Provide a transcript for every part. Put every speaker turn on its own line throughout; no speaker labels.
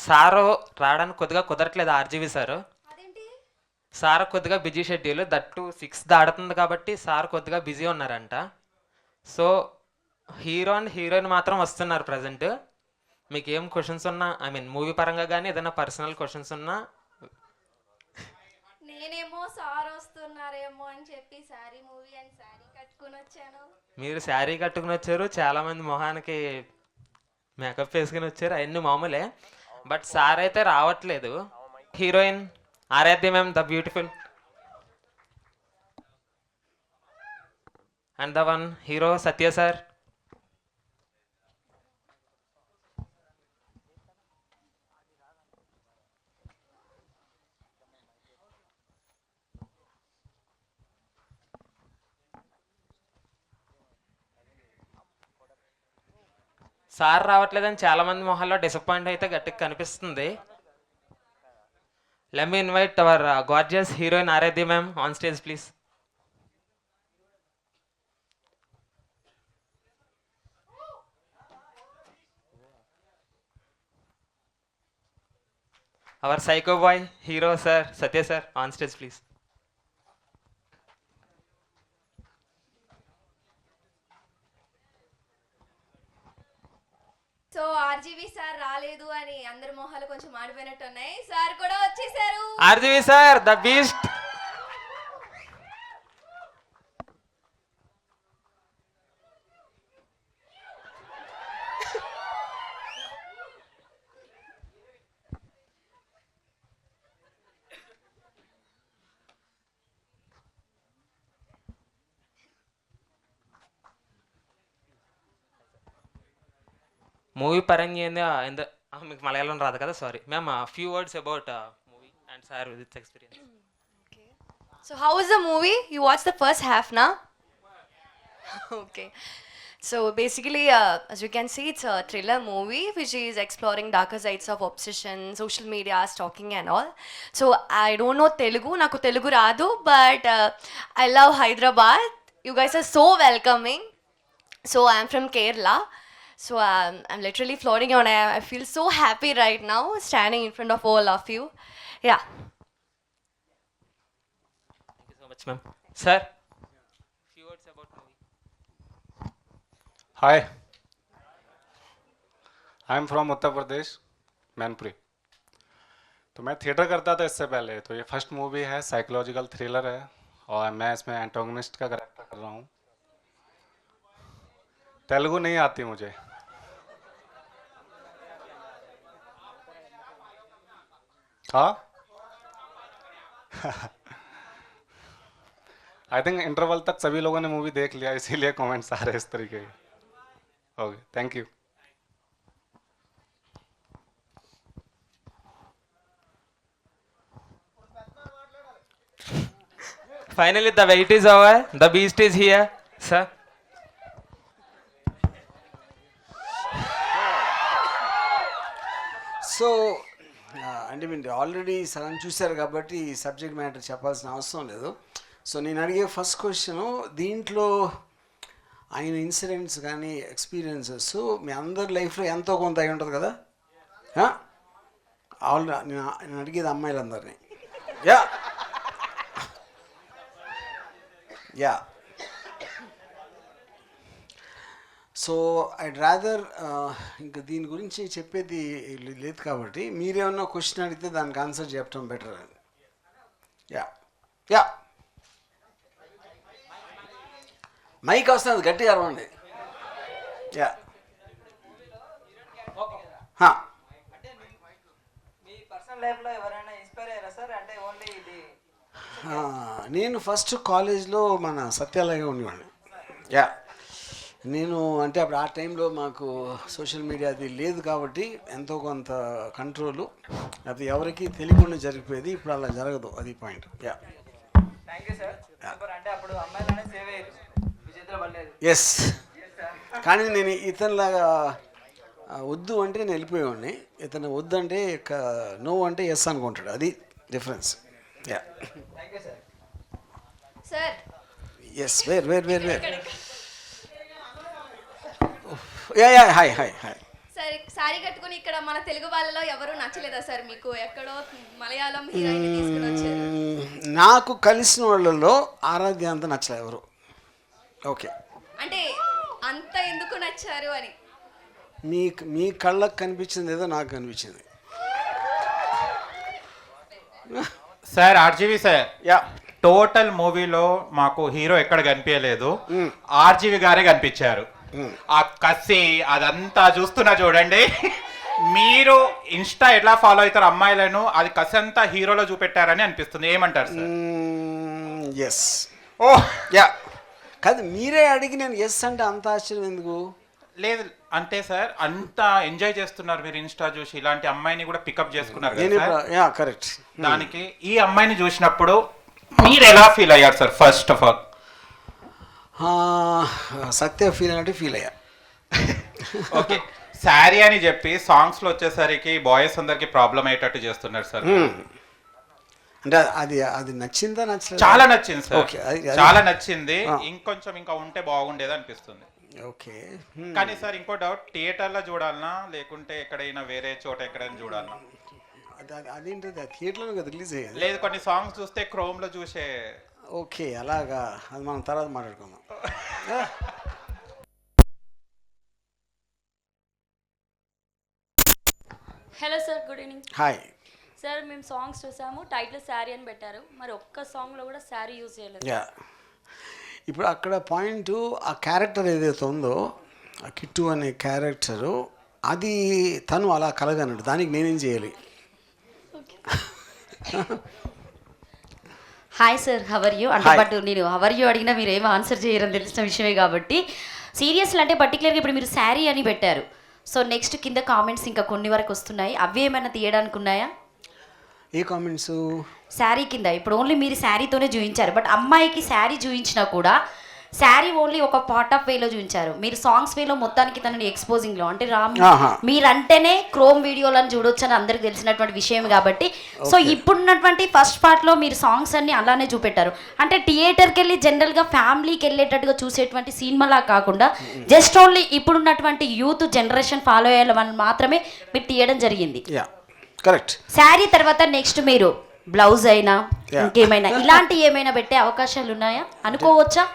Sir రావడానికి కొద్దిగా కుదరట్లేదు ఆర్జీవి సారు.
అదేంటి?
సార్ కొద్దిగా బిజీ షెడ్యూల్, దట్టు 6 దాడుతుంది కాబట్టి సార్ కొద్దిగా బిజీ ఉన్నారంట. సో హీరో అండ్ హీరోయిన్ మాత్రం వస్తున్నారు ప్రజెంట్. మీకు ఏం క్వశ్చన్స్ ఉన్నా, ఐ మీన్ మూవీ పరంగా కానీ ఏదైనా పర్సనల్ క్వశ్చన్స్ ఉన్నా.
నేనేమో సార్ వస్తున్నారేమో అని చెప్పి శారీ మూవీ అని శారీ కట్టుకుని వచ్చాను.
మీరు శారీ కట్టుకుని వచ్చారు, చాలామంది మొహానికి మేకప్ వేసుకుని వచ్చారు, అవన్నీ మామూలే. బట్ సార్ అయితే రావట్లేదు. Heroine Aradhya ma'am the beautiful, and the one hero Satya sir. Sir రావట్లేదని చాలామంది మొహాల్లో డిసప్పాయింట్ అయితే గట్టిగా కనిపిస్తుంది. Let me invite our gorgeous heroine Aradhya ma'am on stage please. Our psycho boy hero sir Satya sir on stage please.
So RGV sir రాలేదు అని అందరి మొహాలు కొంచెం మాడిపోయినట్టు ఉన్నాయి. సార్ కూడా వచ్చేసారు.
RGV sir the beast. Movie పరంగా ఏంది మీకు మలయాళం రాదు కదా, sorry ma'am. Few words about movie and sir with experience.
Okay. So how was the movie? You watched the first half now? Okay. So basically, as you can see, it's a thriller movie which is exploring darker sides of obsession, social media, stalking and all. So I don't know Telugu, naku Telugu radu, but I love Hyderabad. You guys are so welcoming. So I'm from Kerala. So I'm literally floating on. I feel so happy right now standing in front of all of you. Yeah.
Thank you so much ma'am. Sir few words about movie.
Hi, I am from Uttar Pradesh, Mainpuri. तो मैं theatre करता था इससे पहले, तो ये first movie है, psychological thriller है और मैं इसमें एंटोगनिस्ट का कैरेक्टर कर रहा हूँ। तेलुगु नहीं आती मुझे। हाँ आई थिंक इंटरवल तक सभी लोगों ने मूवी देख लिया, इसीलिए कमेंट्स आ रहे इस तरीके के। Okay, thank you.
Finally the wait is over, the beast is here sir.
So అంటే మీరు ఆల్రెడీ సగం చూశారు కాబట్టి సబ్జెక్ట్ మ్యాటర్ చెప్పాల్సిన అవసరం లేదు. సో నేను అడిగే ఫస్ట్ క్వశ్చను, దీంట్లో ఆయన ఇన్సిడెంట్స్ కానీ ఎక్స్పీరియన్సెస్ మీ అందరి లైఫ్లో ఎంతో కొంత అయి ఉంటుంది కదా. నేను అడిగేది అమ్మాయిలందరినీ. Yeah yeah so I'd rather ఇంకా దీని గురించి చెప్పేది లేదు కాబట్టి మీరేమన్నా క్వశ్చన్ అడిగితే దానికి ఆన్సర్ చెప్పడం బెటర్ అని. యా యా మైక్ వస్తుంది, గట్టిగా అరవండి. యా నేను ఫస్ట్ కాలేజ్లో మన సత్యాలయంగా ఉండేవాడిని. యా నేను అంటే అప్పుడు ఆ టైంలో మాకు సోషల్ మీడియా అది లేదు కాబట్టి ఎంతో కొంత కంట్రోలు, అది ఎవరికి తెలియకుండా జరిగిపోయేది. ఇప్పుడు అలా జరగదు, అది పాయింట్. యా ఎస్, కానీ నేను ఇతనిలాగా వద్దు అంటే నేను వెళ్ళిపోయేవాడిని, ఇతను వద్దు అంటే నో అంటే ఎస్ అనుకుంటాడు, అది difference. Yeah
sir
yes, where yeah yeah hi hi hi.
Sir sir sari కట్టుకుని ఇక్కడ మన తెలుగు వాళ్ళలో ఎవరు నచ్చలేదా సార్ మీకు? ఎక్కడో మలయాళం హీరోయిన్ తీసుకుని వచ్చారు.
నాకు కలిసిన వాళ్ళలో ఆరాధ్య అంత నచ్చలే ఎవరు. ఓకే,
అంటే అంత ఎందుకు నచ్చారు అని?
మీ కళ్ళకు కనిపించింది ఏదో నాకు కనిపించింది.
Sir RGV sir,
yeah,
total మూవీలో మాకు హీరో ఎక్కడ కనిపించలేదు, ఆర్జీవి గారే కనిపించారు. ఆ కసి అదంతా చూస్తున్నా చూడండి. మీరు ఇన్స్టా ఎట్లా ఫాలో అవుతారు అమ్మాయిలను, అది కసి అంతా హీరోలో చూపెట్టారని అనిపిస్తుంది. ఏమంటారు సార్?
ఎస్.
ఓ
యా, కాదు మీరే అడిగి నేను ఎస్ అంటే అంత ఆశ్చర్యం ఎందుకు?
లేదు అంటే సార్, అంత ఎంజాయ్ చేస్తున్నారు మీరు ఇన్స్టా చూసి, ఇలాంటి అమ్మాయిని కూడా పికప్ చేసుకున్నారు
నేను
కదా సార్.
Yeah, correct.
దానికి ఈ అమ్మాయిని చూసినప్పుడు మీరు ఎలా ఫీల్ అయ్యారు sir? First of all
Satya feel అంటే ఫీల్ అయ్యా.
ఓకే, శారీ అని చెప్పి సాంగ్స్ లో వచ్చేసరికి బాయ్స్ అందరికి ప్రాబ్లం అయ్యేటట్టు చేస్తున్నారు సార్.
అంటే అది నచ్చిందా నచ్చలేదు?
చాలా నచ్చింది సార్.
ఓకే,
చాలా నచ్చింది. ఇంకొంచెం ఇంకా ఉంటే బాగుండేది అనిపిస్తుంది.
ఓకే.
కానీ సార్ ఇంకో డౌట్, థియేటర్ లో చూడాలనా లేకుంటే ఎక్కడైనా వేరే చోట ఎక్కడైనా చూడాలనా?
అదేంటది థియేటర్లో కదా రిలీజ్ అయ్యేది.
లేదు, కొన్ని సాంగ్స్ చూస్తే క్రోమ్ లో చూసే.
ఓకే, అలాగా, అది మనం తర్వాత మాట్లాడుకుందాం.
Hello sir, good evening
hi.
Sir. మేము సాంగ్స్ చూసాము, టైటిల్ శారీ అని పెట్టారు, మరి ఒక్క సాంగ్లో కూడా శారీ యూజ్ చేయలేదు.
యా, ఇప్పుడు అక్కడ పాయింట్ ఆ క్యారెక్టర్ ఏదైతే ఉందో, ఆ కిట్టు అనే క్యారెక్టరు, అది తను అలా కలగనడు, దానికి నేనేం చేయాలి?
హాయ్ సార్, హవర్ యూ అంటే
Hi.
బట్ నేను హవర్ యూ అడిగినా మీరు ఏమో ఆన్సర్ చేయరని తెలిసిన విషయమే కాబట్టి సీరియస్లు అంటే పర్టికులర్గా ఇప్పుడు మీరు శారీ అని పెట్టారు. సో నెక్స్ట్ కింద కామెంట్స్ ఇంకా కొన్ని వరకు వస్తున్నాయి, అవి ఏమైనా తీయడానికి ఉన్నాయా?
ఏ కామెంట్స్?
శారీ కింద ఇప్పుడు ఓన్లీ మీరు శారీతోనే చూపించారు, బట్ అమ్మాయికి శారీ చూపించినా కూడా శారీ ఓన్లీ ఒక పార్ట్ ఆఫ్ వేలో చూపించారు. మీరు సాంగ్స్ వేలో మొత్తానికి తనని ఎక్స్పోజింగ్లో అంటే రామ్ మీరంటేనే క్రోమ్ వీడియోలను చూడొచ్చు అని అందరికి తెలిసినటువంటి విషయం కాబట్టి, సో ఇప్పుడున్నటువంటి ఫస్ట్ పార్ట్లో మీరు సాంగ్స్ అన్ని అలానే చూపెట్టారు. అంటే థియేటర్కి వెళ్ళి జనరల్గా ఫ్యామిలీకి వెళ్ళేటట్టుగా చూసేటువంటి సినిమాలా కాకుండా జస్ట్ ఓన్లీ ఇప్పుడున్నటువంటి యూత్ జనరేషన్ ఫాలో అయ్యేవాళ్ళని మాత్రమే మీరు తీయడం జరిగింది.
Yeah, correct.
శారీ తర్వాత నెక్స్ట్ మీరు బ్లౌజ్ అయినా ఇంకేమైనా ఇలాంటి ఏమైనా పెట్టే అవకాశాలు ఉన్నాయా అనుకోవచ్చా?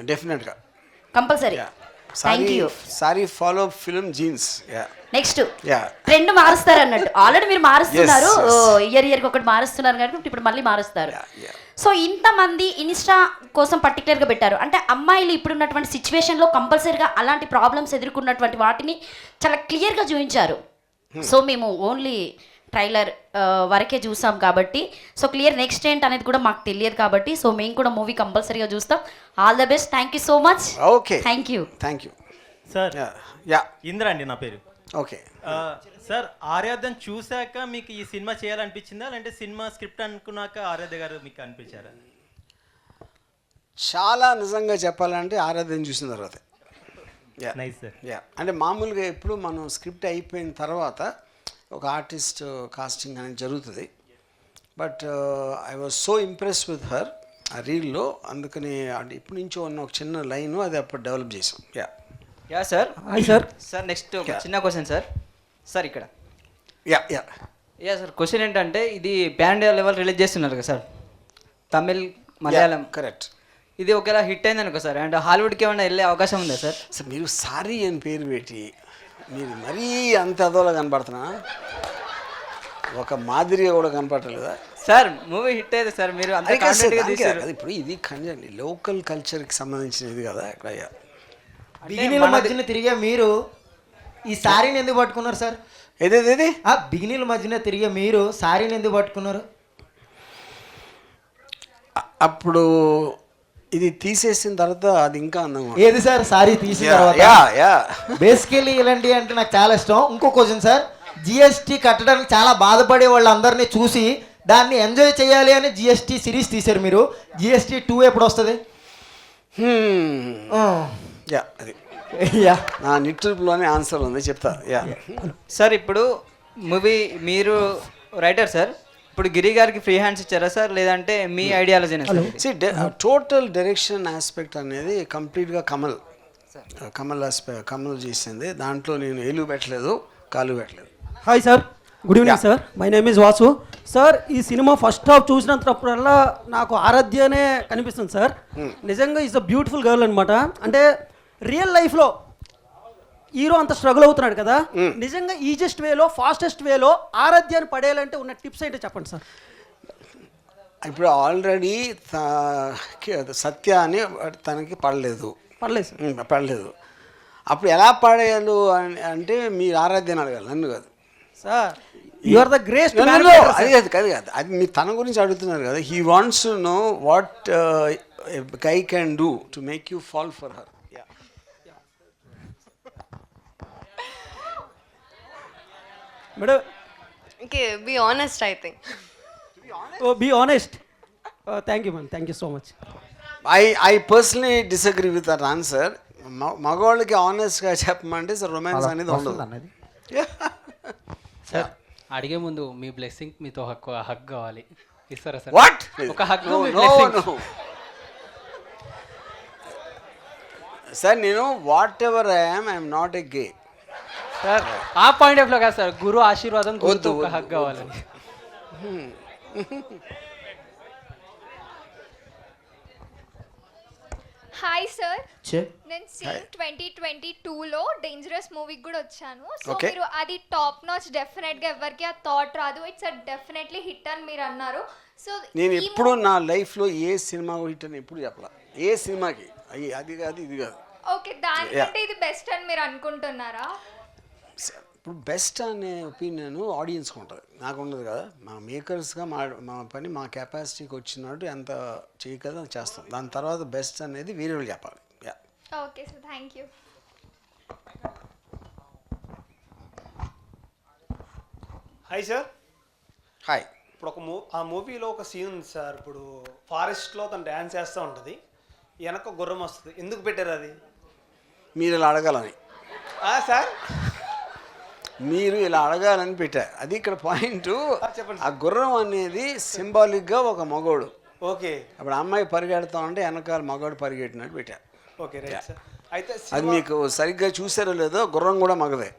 డెఫినెట్గా,
compulsory. Thank you.
Sorry follow film jeans. Yeah,
next
yeah,
trend మారుస్తారు అన్నట్టు ఆల్రెడీ మీరు మారుస్తున్నారు,
Yes.
ఇయర్కి ఒకటి మారుస్తున్నారు కాబట్టి ఇప్పుడు మళ్ళీ మారుస్తారు.
yeah.
సో ఇంతమంది ఇన్స్టా కోసం పర్టికులర్గా పెట్టారు అంటే అమ్మాయిలు ఇప్పుడున్నటువంటి సిచ్యువేషన్లో కంపల్సరీగా అలాంటి ప్రాబ్లమ్స్ ఎదుర్కొన్నటువంటి వాటిని చాలా క్లియర్గా చూపించారు. సో మేము ఓన్లీ ట్రైలర్ వరకే చూసాం కాబట్టి సో క్లియర్ నెక్స్ట్ ఏంటి అనేది కూడా మాకు తెలియదు కాబట్టి సో మేము కూడా మూవీ కంపల్సరీగా చూస్తాం. All the best. Thank you so much.
Okay,
thank you.
Thank you
sir.
Yeah,
Indra అండి నా పేరు.
ఓకే.
సార్, ఆరాధ్యం చూశాక మీకు ఈ సినిమా చేయాలనిపించిందా, లేదంటే సినిమా స్క్రిప్ట్ అనుకున్నాక ఆరాధ్య గారు మీకు అనిపించారా?
చాలా నిజంగా చెప్పాలంటే ఆరాధన చూసిన తర్వాత. Yeah,
nice sir.
యా, అంటే మామూలుగా ఎప్పుడు మనం స్క్రిప్ట్ అయిపోయిన తర్వాత ఒక ఆర్టిస్ట్ కాస్టింగ్ అనేది జరుగుతుంది. But I was so impress with her ఆ రీల్లో, అందుకని అంటే ఇప్పటి నుంచో ఉన్న ఒక చిన్న లైన్ అది అప్పుడు డెవలప్ చేసాం. Yeah,
yeah sir. Hi sir. Sir next చిన్న క్వశ్చన్ సార్. సార్ ఇక్కడ
yeah, yeah,
yeah sir, question ఏంటంటే ఇది పాన్ ఇండియా లెవెల్ రిలీజ్ చేస్తున్నారు కదా సార్, తమిళ్ మలయాళం.
కరెక్ట్.
ఇది ఒకవేళ హిట్ అయింది అనుకో సార్, అంటే హాలీవుడ్కి ఏమైనా వెళ్ళే అవకాశం ఉందా సార్?
సార్ మీరు సారీ అని పేరు పెట్టి మీరు మరీ అంత అదోలా కనపడుతున్నా, ఒక మాదిరిగా కూడా కనపడలేదా
సార్? మూవీ హిట్ అయితే సార్ మీరు అంత కాన్ఫిడెంట్గా తీశారు.
ఇప్పుడు ఇది కండి లోకల్ కల్చర్కి సంబంధించినది కదా. ఇక్కడ
బిగినీల మధ్యన తిరిగే మీరు ఈ శారీని ఎందుకు పట్టుకున్నారు సార్?
ఏదేది
బిగినీల మధ్యన తిరిగే మీరు శారీని ఎందుకు పట్టుకున్నారు?
అప్పుడు ఇది తీసేసిన తర్వాత అది ఇంకా అందంగా ఉంటుంది.
ఏది సార్ శారీ తీసిన తర్వాత? బేసికలీ ఇలాంటివి అంటే నాకు చాలా ఇష్టం. ఇంకో క్వశ్చన్ సార్, జిఎస్టీ కట్టడానికి చాలా బాధపడే వాళ్ళందరినీ చూసి దాన్ని ఎంజాయ్ చేయాలి అని జిఎస్టీ సిరీస్ తీశారు మీరు. జిఎస్టీ 2 ఎప్పుడు వస్తుంది?
యా, అది యా నా నిట్టూపులోనే ఆన్సర్ ఉంది, చెప్తా. యా
సార్, ఇప్పుడు మూవీ మీరు రైటర్ సార్, ఇప్పుడు గిరి గారికి ఫ్రీ హ్యాండ్స్ ఇచ్చారా సార్, లేదంటే మీ ఐడియాలజీనా సార్?
టోటల్ డైరెక్షన్ ఆస్పెక్ట్ అనేది కంప్లీట్గా కమల్ కమల్ చేసింది. దాంట్లో నేను ఏలు పెట్టలేదు, కాలు పెట్టలేదు.
Hi sir, good evening sir. My name is Vasu. Sir, ఈ సినిమా ఫస్ట్ హాఫ్ చూసినప్పుడల్లా నాకు ఆరాధ్యనే కనిపిస్తుంది సార్. నిజంగా ఈజ్ అ బ్యూటిఫుల్ గర్ల్ అనమాట. అంటే రియల్ లైఫ్లో హీరో అంత స్ట్రగుల్ అవుతున్నాడు కదా, నిజంగా ఈజెస్ట్ వేలో, ఫాస్టెస్ట్ వేలో ఆరాధ్యాన్ని పడేయాలంటే ఉన్న టిప్స్ ఏంటో చెప్పండి సార్.
ఇప్పుడు ఆల్రెడీ సత్య అని తనకి పడలేదు
సార్.
పడలేదు. అప్పుడు ఎలా పడేయాలి అంటే మీరు ఆరాధ్యాన్ని అడగాలి, నన్ను కాదు
sir. You are the great.
అది కాదు, అది మీరు తన గురించి అడుగుతున్నారు కదా. He wants to know what guy can do to make you fall for her.
Madam,
Okay, be honest, I think.
Be honest. Thank you ma'am, thank you so much.
I personally disagree with that answer. మగవాళ్ళకి ఆనెస్ట్గా చెప్పమంటే romance అనేది ఉండదు
అన్నది.
Sir, అడిగే ముందు మీ blessing మీతో hug కావాలి, ఇస్తారా సార్?
వాట్?
ఒక హగ్.
సార్, నేను what ever I'm not a gay
sir. ఆ పాయింట్ ఆఫ్ లో కాదు సార్, గురు ఆశీర్వాదం, గురుతో ఒక హగ్ కావాలని.
హాయ్ సార్,
చే
నేను సేమ్ 2022లో డేంజరస్ మూవీకి కూడా వచ్చాను. So
Okay.
మీరు అది టాప్ నాచ్, డెఫినెట్ గా ఎవరికి ఆ థాట్ రాదు, ఇట్స్ అ డెఫినెట్లీ హిట్ అని మీరు అన్నారు. సో
నేను ఎప్పుడు నా లైఫ్లో ఏ సినిమా హిట్ అని ఎప్పుడు చెప్పాల. ఏ సినిమాకి అది కాదు, ఇది కాదు.
ఓకే, దానికంటే ఇది బెస్ట్ అని మీరు అనుకుంటున్నారా?
ఇప్పుడు బెస్ట్ అనే ఒపీనియన్ ఆడియన్స్కి ఉంటుంది, నాకు ఉండదు కదా. మా మేకర్స్గా మా పని మా కెపాసిటీకి వచ్చినట్టు ఎంత చేయగలదో చేస్తాం. దాని తర్వాత బెస్ట్ అనేది వేరే వాళ్ళు చెప్పాలి.
Okay sir, thank you.
Hi sir.
Hi.
ఇప్పుడు ఆ మూవీలో ఒక సీన్ ఉంది సార్. ఇప్పుడు ఫారెస్ట్లో తను డ్యాన్స్ చేస్తూ ఉంటుంది, వెనక గుర్రం వస్తుంది. ఎందుకు పెట్టారు అది?
మీరు ఇలా అడగాలని
సార్,
మీరు ఇలా అడగాలని పెట్టారు. అది ఇక్కడ పాయింట్.
చెప్పండి.
ఆ గుర్రం అనేది సింబాలిక్గా ఒక మగోడు.
ఓకే.
అప్పుడు అమ్మాయి పరిగెడతా ఉంటే వెనకాల మగోడు పరిగెట్టినట్టు పెట్టారు.
Okay, right sir. అయితే
అది మీకు సరిగ్గా చూసారో లేదో, గుర్రం కూడా మగదే.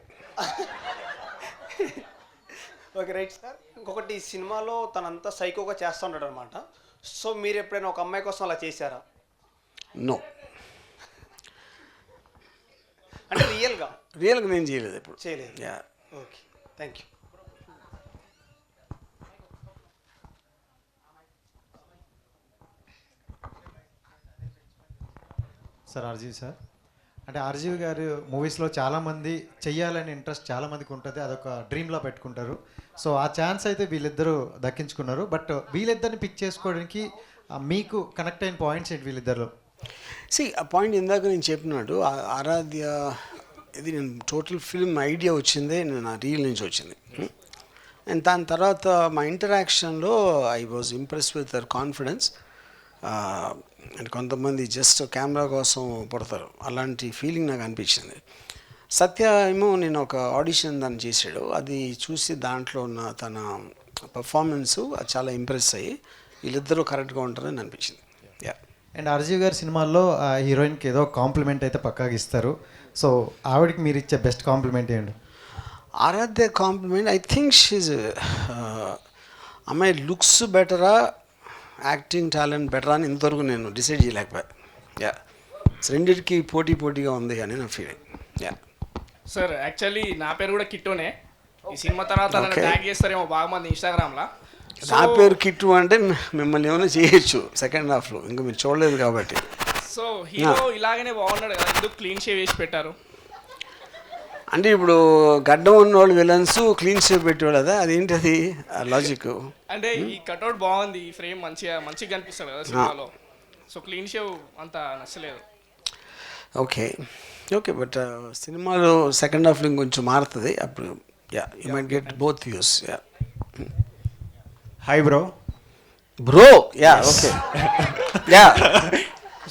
Okay, right sir. ఇంకొకటి, ఈ సినిమాలో తనంతా సైకోగా చేస్తూ ఉంటాడు అనమాట. సో మీరు ఎప్పుడైనా ఒక అమ్మాయి కోసం అలా చేశారా?
నో.
అంటే రియల్గా
నేను చేయలేదు ఎప్పుడు.
చేయలేదు.
Yeah.
Okay, thank you.
Sir, RGV sir. అంటే ఆర్జీవి గారు మూవీస్లో చాలామంది చెయ్యాలని ఇంట్రెస్ట్ చాలామందికి ఉంటుంది, అదొక డ్రీమ్లో పెట్టుకుంటారు. సో ఆ ఛాన్స్ అయితే వీళ్ళిద్దరూ దక్కించుకున్నారు. బట్ వీళ్ళిద్దరిని పిక్ చేసుకోవడానికి మీకు కనెక్ట్ అయిన పాయింట్స్ ఏంటి వీళ్ళిద్దరిలో?
ఆ పాయింట్ ఇందాక నేను చెప్పినట్టు ఆరాధ్య ఇది నేను టోటల్ ఫిల్మ్ ఐడియా వచ్చిందే నా రీల్ నుంచి వచ్చింది. అండ్ దాని తర్వాత మా ఇంటరాక్షన్లో I was impress with their confidence. And కొంతమంది జస్ట్ కెమెరా కోసం పడతారు, అలాంటి ఫీలింగ్ నాకు అనిపించింది. సత్య ఏమో నేను ఒక ఆడిషన్ దాన్ని చేశాడు, అది చూసి దాంట్లో ఉన్న తన పర్ఫార్మెన్స్ చాలా ఇంప్రెస్ అయ్యి వీళ్ళిద్దరూ కరెక్ట్గా ఉంటారని అనిపించింది. యా.
అండ్ ఆర్జీవి గారి సినిమాల్లో ఆ హీరోయిన్కి ఏదో కాంప్లిమెంట్ అయితే పక్కాగా ఇస్తారు. సో ఆవిడకి మీరు ఇచ్చే బెస్ట్ కాంప్లిమెంట్ ఏంటి?
ఆరాధ్య కాంప్లిమెంట్, ఐ థింక్ షీజ్ అమ్మాయి లుక్స్ బెటరా, యాక్టింగ్ టాలెంట్ బెటరా అని ఇంతవరకు నేను డిసైడ్ చేయలేకపోయా. యా, రెండింటికి పోటీగా ఉంది కానీ నా ఫీలింగ్. యా
సార్, యాక్చువల్లీ నా పేరు కూడా కిట్టోనే. ఈ సినిమా తర్వాత నన్ను ట్యాగ్ చేస్తారేమో బాగా మంది ఇన్స్టాగ్రామ్లో.
నా పేరు కిట్టు అంటే మిమ్మల్ని ఏమైనా చేయొచ్చు సెకండ్ హాఫ్లో, ఇంకా మీరు చూడలేదు కాబట్టి.
సో హీరో ఇలాగనే బాగున్నాడు కదా, ఎందుకు క్లీన్ షేవ్ వేసి పెట్టారు?
అంటే ఇప్పుడు గడ్డం ఉన్నవాళ్ళు విలన్స్, క్లీన్ షేవ్ పెట్టేవాళ్ళు కదా, అదేంటి అది లాజిక్?
అంటే ఈ కట్అవుట్ బాగుంది, ఈ ఫ్రేమ్ మంచిగా కనిపిస్తాడు కదా సినిమాలో. సో క్లీన్ షేవ్ అంత నచ్చలేదు.
ఓకే బట్ సినిమాలో సెకండ్ హాఫ్లో ఇంకొంచెం మారుతుంది అప్పుడు. Yeah, you might get both views. Yeah.
Hi bro.
Yeah, okay. Yeah.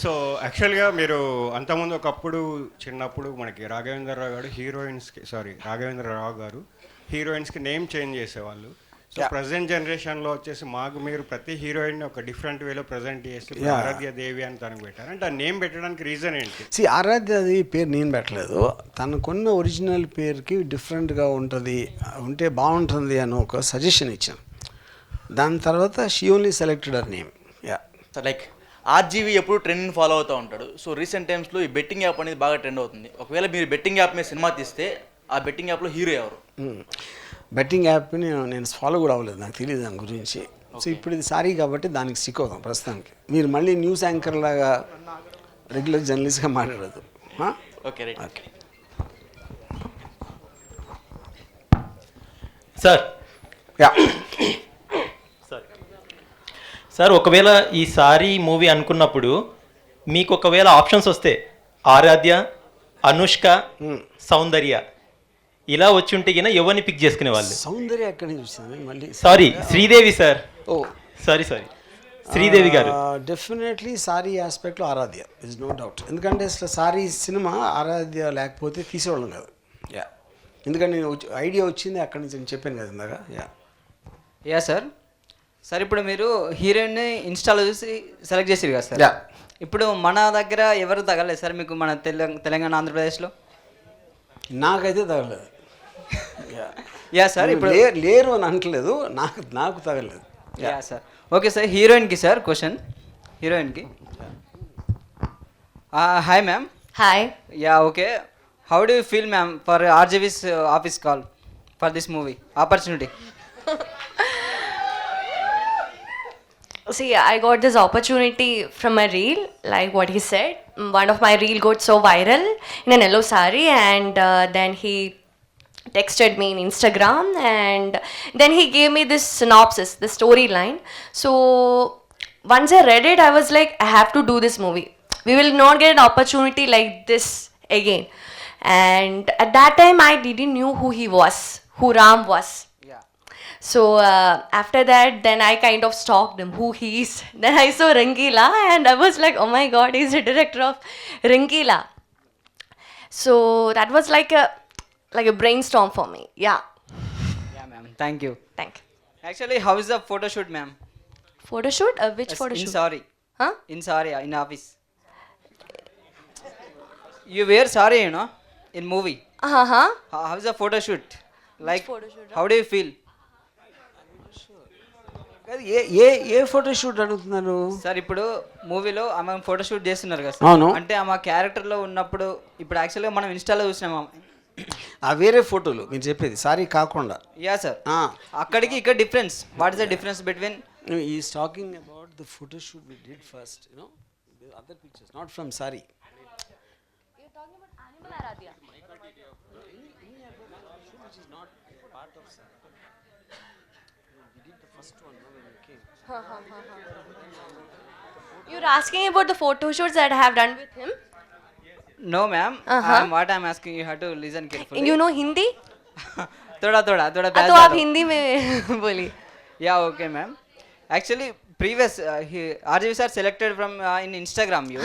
So యాక్చువల్గా మీరు అంతకుముందు ఒకప్పుడు చిన్నప్పుడు మనకి రాఘవేంద్రరావు గారు రాఘవేంద్రరావు గారు హీరోయిన్స్కి నేమ్ చేంజ్ చేసేవాళ్ళు. సో ప్రజెంట్ జనరేషన్లో వచ్చేసి మాకు మీరు ప్రతి హీరోయిన్ ఒక డిఫరెంట్ వేలో ప్రజెంట్ చేసి ఆరాధ్య దేవి అని తనకు పెట్టారు. అంటే ఆ నేమ్ పెట్టడానికి రీజన్ ఏంటి?
ఆరాధ్య అది పేరు నేను పెట్టలేదు, తనకున్న ఒరిజినల్ పేరుకి డిఫరెంట్గా ఉంటుంది, ఉంటే బాగుంటుంది అని ఒక సజెషన్ ఇచ్చాను. దాని తర్వాత she only selected our name.
Sir like RGV ఎప్పుడు ట్రెండ్ని ఫాలో అవుతూ ఉంటాడు. సో రీసెంట్ టైమ్స్లో ఈ బెట్టింగ్ యాప్ అనేది బాగా ట్రెండ్ అవుతుంది. ఒకవేళ మీరు బెట్టింగ్ యాప్ మీద సినిమా తీస్తే ఆ బెట్టింగ్ యాప్లో హీరో ఎవరు?
బెట్టింగ్ యాప్ని నేను ఫాలో కూడా అవ్వలేదు, నాకు తెలియదు దాని గురించి. సో ఇప్పుడు ఇది సారీ కాబట్టి దానికి స్టిక్ అవుతాం ప్రస్తుతానికి. మీరు మళ్ళీ న్యూస్ యాంకర్ లాగా రెగ్యులర్ జర్నలిస్ట్గా మాట్లాడదు.
Okay right.
Okay
sir sir ఒకవేళ ఈ సారీ మూవీ అనుకున్నప్పుడు మీకు ఒకవేళ ఆప్షన్స్ వస్తే ఆరాధ్య, అనుష్క, సౌందర్య ఇలా వచ్చి ఉంటే గిన ఎవరిని పిక్ చేసుకునే వాళ్ళు?
సౌందర్య ఎక్కడి నుంచి వచ్చింది మళ్ళీ?
Sorry Sridevi sir.
Oh
sorry Sridevi గారు.
డెఫినెట్లీ సారీ ఆస్పెక్ట్లో ఆరాధ్య ఇస్ నో డౌట్. ఎందుకంటే అసలు సారీ సినిమా ఆరాధ్య లేకపోతే తీసేవాళ్ళం కాదు. ఎందుకంటే నేను ఐడియా వచ్చింది అక్కడి నుంచి, నేను చెప్పాను కదా ఇందాక.
Yeah sir. సార్ ఇప్పుడు మీరు హీరోయిన్ని ఇన్స్టాలో చూసి సెలెక్ట్ చేసారు కదా సార్. ఇప్పుడు మన దగ్గర ఎవరు తగలేదు సార్ మీకు, మన తెలంగాణ ఆంధ్రప్రదేశ్లో?
నాకైతే తగలేదు.
Yeah sir. ఇప్పుడు
లేరు అని అంటలేదు, నాకు తగలేదు.
Yeah sir. ఓకే సార్, హీరోయిన్కి సార్ క్వశ్చన్. హీరోయిన్కి hi ma'am.
Hi.
Yeah okay. How do you feel ma'am for RGV's office call for this movie opportunity?
See, I got this opportunity from a reel, like what he said. One of my reel got so viral in an yellow saree, and then he texted me in Instagram, and then he gave me this synopsis, the storyline. So once I read it, I was like, I have to do this movie. We will not get an opportunity like this again. And at that time, I didn't know who he was, who Ram was. So after that, then I kind of stalked him, who he is. Then I saw Rangila, and I was like, oh my god, he's the director of Rangila. So that was like a brainstorm for me. Yeah,
ma'am. Thank you.
Thank you.
Actually, how is the photo shoot, ma'am?
Photo shoot? Which photo shoot?
In sari.
Huh?
In sari, in office. You wear sari, you know, in movie. How is the photo shoot? Like,
photo shoot,
how do you feel?
A photo shoot అడుగుతున్నారు
sir? ఇప్పుడు మూవీలో ఆమె photo shoot చేస్తున్నారు కదా
అవును.
Sir, అంటే ఆమె క్యారెక్టర్లో ఉన్నప్పుడు ఇప్పుడు యాక్చువల్గా మనం ఇన్స్టాలో చూసినాము
వేరే ఫోటోలు మీరు చెప్పేది సారీ కాకుండా.
Yeah sir. అక్కడికి ఇక్కడ difference, what is the difference between?
Is talking about the photo shoot we did first, you know, the other pictures not from sari.
You are talking about Animal Aradhya.
Which is not part of Sari. We did the first one when we came.
You're asking about the photo shoots that I have done with him?
No, ma'am. What I'm asking, you have to listen carefully.
You know Hindi?
थोड़ा
तो आप हिंदी में बोलिए.
Yeah, okay, ma'am. Actually, previous RJV sir selected from in Instagram you.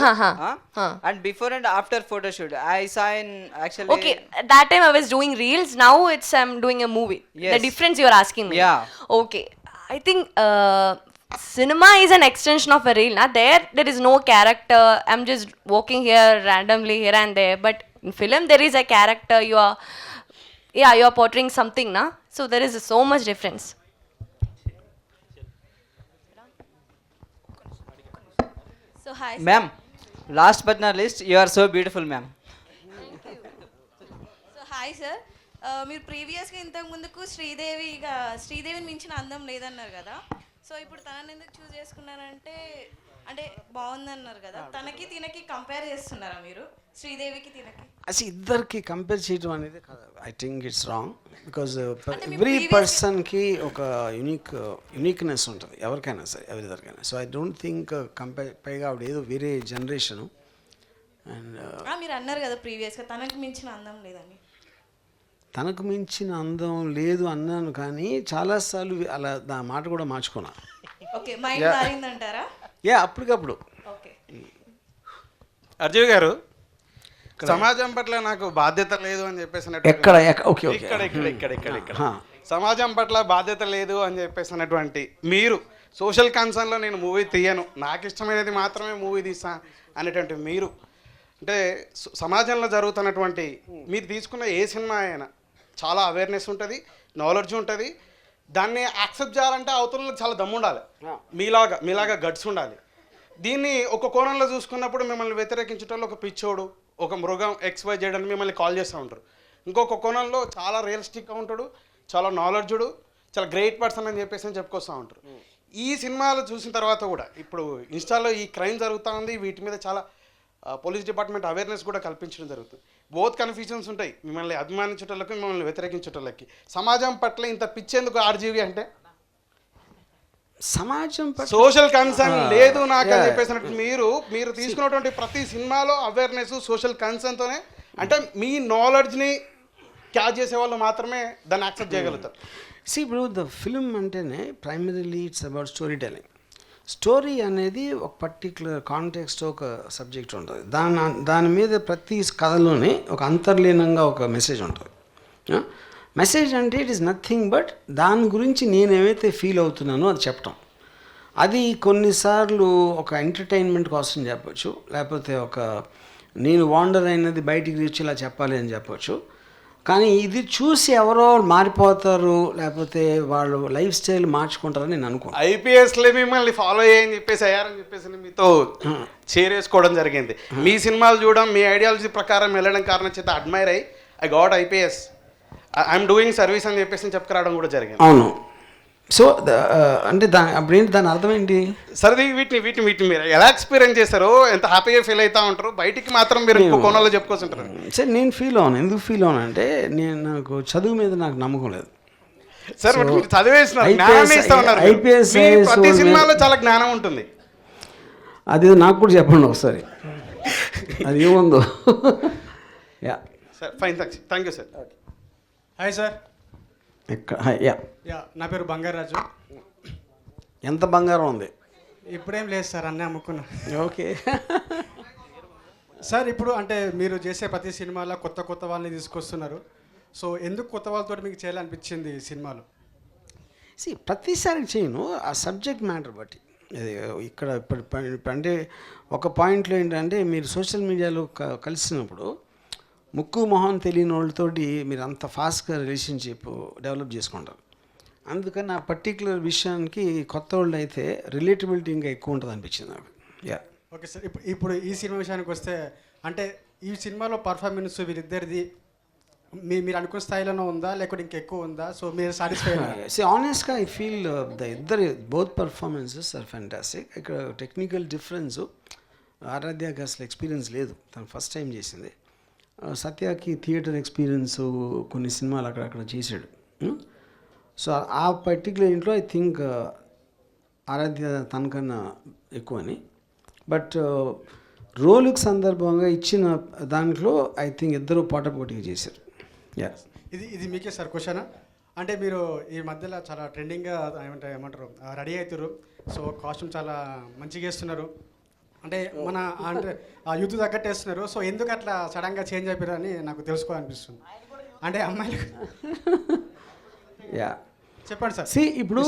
And before and after photo shoot, I saw in actually.
Okay, at that time I was doing reels. Now I'm doing a movie.
Yes.
The difference you are asking me.
Yeah.
Okay, I think cinema is an extension of a reel. There is no character. I'm just walking here randomly here and there. But in film there is a character. You are portraying something, na? So there is so much difference.
So hi.
Ma'am, last but not least, you are so beautiful, ma'am.
So hi sir, మీరు ప్రీవియస్గా ఇంతకు ముందుకు శ్రీదేవిని మించిన అందం లేదన్నారు కదా. So ఇప్పుడు తనని ఎందుకు చూస్ చేసుకున్నారంటే, అంటే బాగుందన్నారు కదా, తనకి తినకి కంపేర్ చేస్తున్నారా మీరు? శ్రీదేవికి తినకి
అసలు ఇద్దరికి కంపేర్ చేయడం అనేది కాదు. I think it's wrong. Because every పర్సన్కి ఒక యునిక్నెస్ ఉంటుంది, ఎవరికైనా సరే, ఎవరిదరికైనా. సో ఐ డోంట్ థింక్ పైగా ఆవిడ ఏదో వేరే జనరేషను. అండ్
మీరు అన్నారు కదా ప్రీవియస్గా తనకు మించిన అందం లేదని.
తనకు మించిన అందం లేదు అన్నాను, కానీ చాలాసార్లు అలా నా మాట కూడా మార్చుకున్నా.
Okay, mind మారిందంటారా?
అప్పటికప్పుడు.
ఓకే.
అర్జువ్ గారు, సమాజం పట్ల నాకు బాధ్యత లేదు అని చెప్పేసి
ఎక్కడ
సమాజం పట్ల బాధ్యత లేదు అని చెప్పేసి అన్నటువంటి మీరు, సోషల్ కన్సర్న్లో నేను మూవీ తీయను, నాకు ఇష్టమైనది మాత్రమే మూవీ తీసా అనేటువంటి మీరు, అంటే సమాజంలో జరుగుతున్నటువంటి మీరు తీసుకున్న ఏ సినిమా అయినా చాలా అవేర్నెస్ ఉంటుంది, నాలెడ్జ్ ఉంటుంది. దాన్ని యాక్సెప్ట్ చేయాలంటే అవతల చాలా దమ్ము ఉండాలి, మీలాగా గట్స్ ఉండాలి. దీన్ని ఒక కోణంలో చూసుకున్నప్పుడు మిమ్మల్ని వ్యతిరేకించడంలో ఒక పిచ్చోడు, ఒక మృగం, XY చేయడానికి మిమ్మల్ని కాల్ చేస్తూ ఉంటారు. ఇంకొక కోణంలో చాలా రియలిస్టిక్గా ఉంటాడు, చాలా నాలెడ్జుడు, చాలా గ్రేట్ పర్సన్ అని చెప్పేసి చెప్పుకొస్తూ ఉంటారు. ఈ సినిమాలు చూసిన తర్వాత కూడా ఇప్పుడు ఇన్స్టాలో ఈ క్రైమ్ జరుగుతూ ఉంది, వీటి మీద చాలా పోలీస్ డిపార్ట్మెంట్ అవేర్నెస్ కూడా కల్పించడం జరుగుతుంది. బోత్ కన్ఫ్యూజన్స్ ఉంటాయి, మిమ్మల్ని అభిమానించేటోళ్ళకి, మిమ్మల్ని వ్యతిరేకించేటోళ్ళకి. సమాజం పట్ల ఇంత పిచ్చేందుకు ఆర్జీవి అంటే
సమాజం
సోషల్ కన్సర్న్ లేదు నాకు అని చెప్పేసినట్టు మీరు తీసుకున్నటువంటి ప్రతి సినిమాలో అవేర్నెస్ సోషల్ కన్సర్న్తోనే, అంటే మీ నాలెడ్జ్ని క్యాచ్ చేసే వాళ్ళు మాత్రమే దాన్ని యాక్సెప్ట్ చేయగలుగుతారు.
ఇప్పుడు ద ఫిల్మ్ అంటేనే primarily it's about story telling. Story అనేది ఒక పర్టిక్యులర్ కాంటెక్స్ట్, ఒక సబ్జెక్ట్ ఉంటుంది. దాని మీద ప్రతి కథలోనే ఒక అంతర్లీనంగా ఒక మెసేజ్ ఉంటుంది. మెసేజ్ అంటే ఇట్ ఈస్ నథింగ్ బట్ దాని గురించి నేనేమైతే ఫీల్ అవుతున్నానో అది చెప్పటం. అది కొన్నిసార్లు ఒక ఎంటర్టైన్మెంట్ కోసం చెప్పచ్చు, లేకపోతే ఒక నేను వాండర్ అయినది బయటికి తెచ్చి ఇలా చెప్పాలి అని చెప్పచ్చు. కానీ ఇది చూసి ఎవరో మారిపోతారు, లేకపోతే వాళ్ళు లైఫ్ స్టైల్ మార్చుకుంటారని నేను అనుకోను.
IPSలో మిమ్మల్ని ఫాలో అయ్యని చెప్పేసి అయ్యారని చెప్పేసి మీతో చేరేసుకోవడం జరిగింది. మీ సినిమాలు చూడడం, మీ ఐడియాలజీ ప్రకారం వెళ్ళడం కారణం చేత అడ్మైర్ అయ్యి I got IPS, I'm doing service అని చెప్పేసి చెప్పుకురావడం కూడా జరిగింది.
అవును. సో అంటే అప్పుడేంటి దాని అర్థం ఏంటి?
సరే వీటిని మీరు ఎలా ఎక్స్పీరియన్స్ చేస్తారో, ఎంత హ్యాపీగా ఫీల్ అవుతూ ఉంటారు, బయటికి మాత్రం మీరు ఇంకో కోణంలో చెప్పుకోవాల్సింటారు.
సరే నేను ఫీల్ అవును. ఎందుకు ఫీల్ అవును అంటే నాకు చదువు మీద నాకు నమ్మకం లేదు.
సార్ మీరు చదివేస్తున్నారు,
IPS
ప్రతి సినిమాలో చాలా జ్ఞానం ఉంటుంది.
అది నాకు కూడా చెప్పండి ఒకసారి, అది ఏముందో. Yeah
sir fine, thank you sir.
Hi sir.
Yeah,
నా పేరు బంగారాజు.
ఎంత బంగారం ఉంది?
ఇప్పుడేం లేదు సార్, అన్నీ అమ్ముకున్నా.
ఓకే
సార్, ఇప్పుడు అంటే మీరు చేసే ప్రతి సినిమాలో కొత్త వాళ్ళని తీసుకొస్తున్నారు. సో ఎందుకు కొత్త వాళ్ళతో మీకు చేయాలనిపించింది సినిమాలు?
ప్రతిసారి చేయను, ఆ సబ్జెక్ట్ మ్యాటర్ బట్టి. ఇక్కడ అంటే ఒక పాయింట్లో ఏంటంటే మీరు సోషల్ మీడియాలో కలిసినప్పుడు ముక్కు మొహం తెలియని వాళ్ళతోటి మీరు అంత ఫాస్ట్గా రిలేషన్షిప్ డెవలప్ చేసుకుంటారు. అందుకని ఆ పర్టికులర్ విషయానికి కొత్త వాళ్ళు అయితే రిలేటబిలిటీ ఇంకా ఎక్కువ ఉంటుంది అనిపించింది నాకు. Yeah,
okay sir. ఇప్పుడు ఈ సినిమా విషయానికి వస్తే, అంటే ఈ సినిమాలో పర్ఫార్మెన్స్ వీరిద్దరిది మీరు అనుకున్న స్థాయిలోనే ఉందా, లేకపోతే ఇంకా ఎక్కువ ఉందా? సో మీరు సాటిస్ఫై?
ఆనెస్ట్గా I feel both performances are fantastic. ఇక్కడ టెక్నికల్ డిఫరెన్స్ ఆరాధ్యకి అసలు ఎక్స్పీరియన్స్ లేదు, తను ఫస్ట్ టైం చేసింది. సత్యకి థియేటర్ ఎక్స్పీరియన్స్ కొన్ని సినిమాలు అక్కడక్కడ చేశాడు. సో ఆ పర్టికులర్ ఇంట్లో ఐ థింక్ ఆరాధ్య తనకన్నా ఎక్కువ అని. బట్ రోలుకి సందర్భంగా ఇచ్చిన దాంట్లో ఐ థింక్ ఇద్దరు పోటాపోటీగా చేశారు. యా,
ఇది మీకే సార్ క్వశ్చన్. అంటే మీరు ఈ మధ్యలో చాలా ట్రెండింగ్గా ఏమంటారు రెడీ అవుతారు. సో కాస్ట్యూమ్ చాలా మంచిగా వేస్తున్నారు, అంటే మన అంటే ఆ యూత్ తగ్గట్టు వేస్తున్నారు. సో ఎందుకు అట్లా సడన్గా చేంజ్ అయిపోయారు అని నాకు తెలుసుకోవాలనిపిస్తుంది. అంటే అమ్మాయిలు
యా
చెప్పండి సార్.
ఇప్పుడు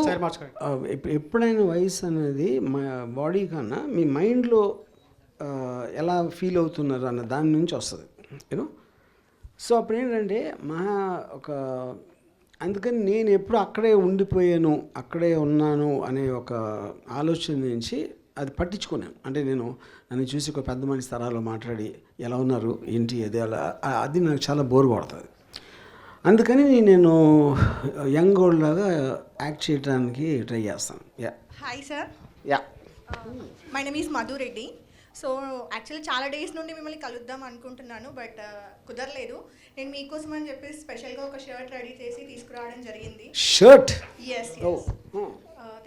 ఎప్పుడైనా వయసు అనేది మా బాడీ కన్నా మీ మైండ్లో ఎలా ఫీల్ అవుతున్నారు అన్న దాని నుంచి వస్తుంది, యూనో. సో అప్పుడు ఏంటంటే అందుకని నేను ఎప్పుడు అక్కడే ఉండిపోయాను, అక్కడే ఉన్నాను అనే ఒక ఆలోచన నుంచి అది పట్టించుకున్నాను. అంటే నన్ను చూసి ఒక పెద్ద మనిషి తరాలో మాట్లాడి ఎలా ఉన్నారు ఏంటి అది అలా, అది నాకు చాలా బోర్ కొడుతుంది. అందుకని నేను యంగ్ ఓల్డ్ లాగా యాక్ట్ చేయడానికి ట్రై చేస్తాను. Yeah,
hi sir.
Yeah,
my name is Madhu Reddy. So actually చాలా డేస్ నుండి మిమ్మల్ని కలుద్దాం అనుకుంటున్నాను, బట్ కుదరలేదు. నేను మీకోసం అని చెప్పేసి స్పెషల్గా ఒక షర్ట్ రెడీ చేసి తీసుకురావడం జరిగింది.
షర్ట్?
ఎస్.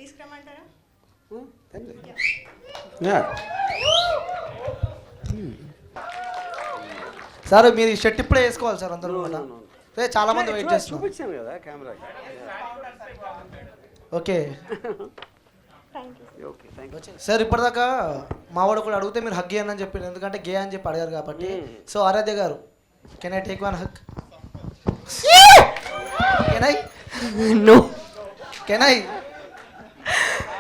తీసుకురమ్మంటారా?
సార్ మీరు ఈ షర్ట్ ఇప్పుడే వేసుకోవాలి సార్ అందరూ కూడా. చాలా మంది వెయిట్ చేస్తున్నారు.
చూపించాను కదా కెమెరా.
ఓకే సార్, ఇప్పటిదాకా మావాడు కూడా అడిగితే మీరు హగ్ అని చెప్పారు, ఎందుకంటే గే అని చెప్పి అడిగారు కాబట్టి. సో ఆరాధ్య గారు, can I take one hug? Can I?
No.
Can I?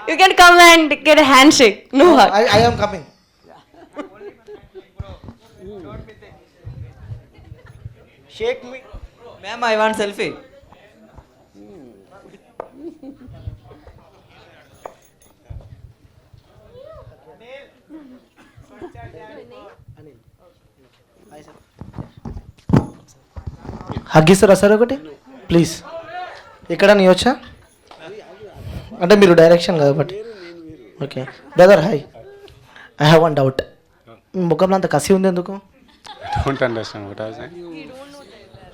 You can come and get a handshake. No hug.
I am coming. Shake me.
Ma'am, I want selfie.
Hug ఇస్తారా sir ఒకటి please? ఇక్కడ నీ వచ్చా అంటే మీరు direction కాబట్టి. Okay brother, hi. I have one doubt. మీ ముఖంలో అంత కసి ఉంది ఎందుకు?
Don't understand what I was saying.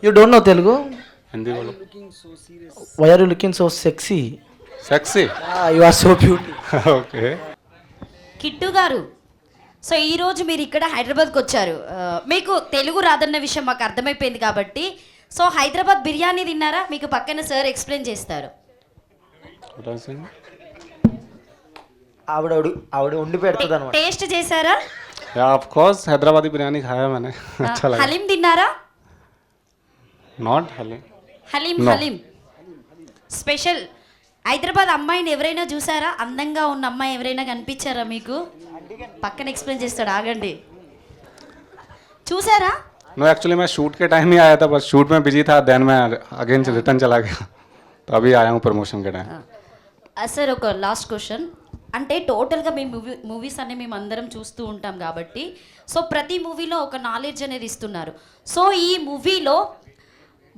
You don't know Telugu?
Hindi bolo.
Why are you looking so sexy?
Sexy.
You are so beauty.
Okay.
Kittu garu, so ఈరోజు మీరు ఇక్కడ హైదరాబాద్కి వచ్చారు. మీకు తెలుగు రాదన్న విషయం మాకు అర్థమైపోయింది కాబట్టి, సో హైదరాబాద్ బిర్యానీ తిన్నారా? మీకు పక్కన సార్ ఎక్స్ప్లెయిన్ చేస్తారు.
What I was saying?
ఆవిడ ఉండి పెడుతుంది అనమాట.
టేస్ట్ చేశారా?
Yeah, of course. Hyderabadi biryani खाया मैंने. अच्छा लगा.
హలీం తిన్నారా?
Not halim.
Haleem
No.
Haleem special. Hyderabad అమ్మాయిని ఎవరైనా చూసారా? అందంగా ఉన్న అమ్మాయి ఎవరైనా కనిపించారా మీకు? పక్కన ఎక్స్ప్లెయిన్ చేస్తాడు, ఆగండి. చూసారా?
No, actually मैं शूट के टाइम ही आया था, बस शूट में बिजी था, देन मैं अगेन से रिटर्न चला गया, तो अभी आया हूँ प्रमोशन के टाइम.
సార్ ఒక లాస్ట్ క్వశ్చన్. అంటే టోటల్గా మేము మూవీస్ అన్ని మేము అందరం చూస్తూ ఉంటాం కాబట్టి, సో ప్రతి మూవీలో ఒక నాలెడ్జ్ అనేది ఇస్తున్నారు. సో ఈ మూవీలో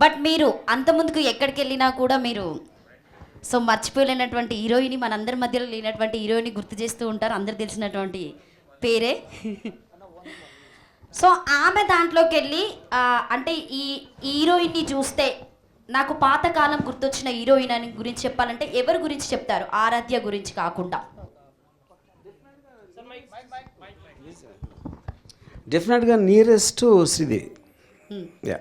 బట్ మీరు అంతకుముందుకు ఎక్కడికి వెళ్ళినా కూడా మీరు సో మర్చిపోలేనటువంటి హీరోయిన్, మనందరి మధ్యలో లేనటువంటి హీరోయిన్ గుర్తు చేస్తూ ఉంటారు, అందరు తెలిసినటువంటి పేరే. సో ఆమె దాంట్లోకి వెళ్ళి అంటే ఈ హీరోయిన్ని చూస్తే నాకు పాతకాలం గుర్తొచ్చిన హీరోయిన్ అని గురించి చెప్పాలంటే ఎవరి గురించి చెప్తారు? ఆరాధ్య గురించి కాకుండా.
డెఫినెట్గా నియరెస్ట్ శ్రీదేవి. యా,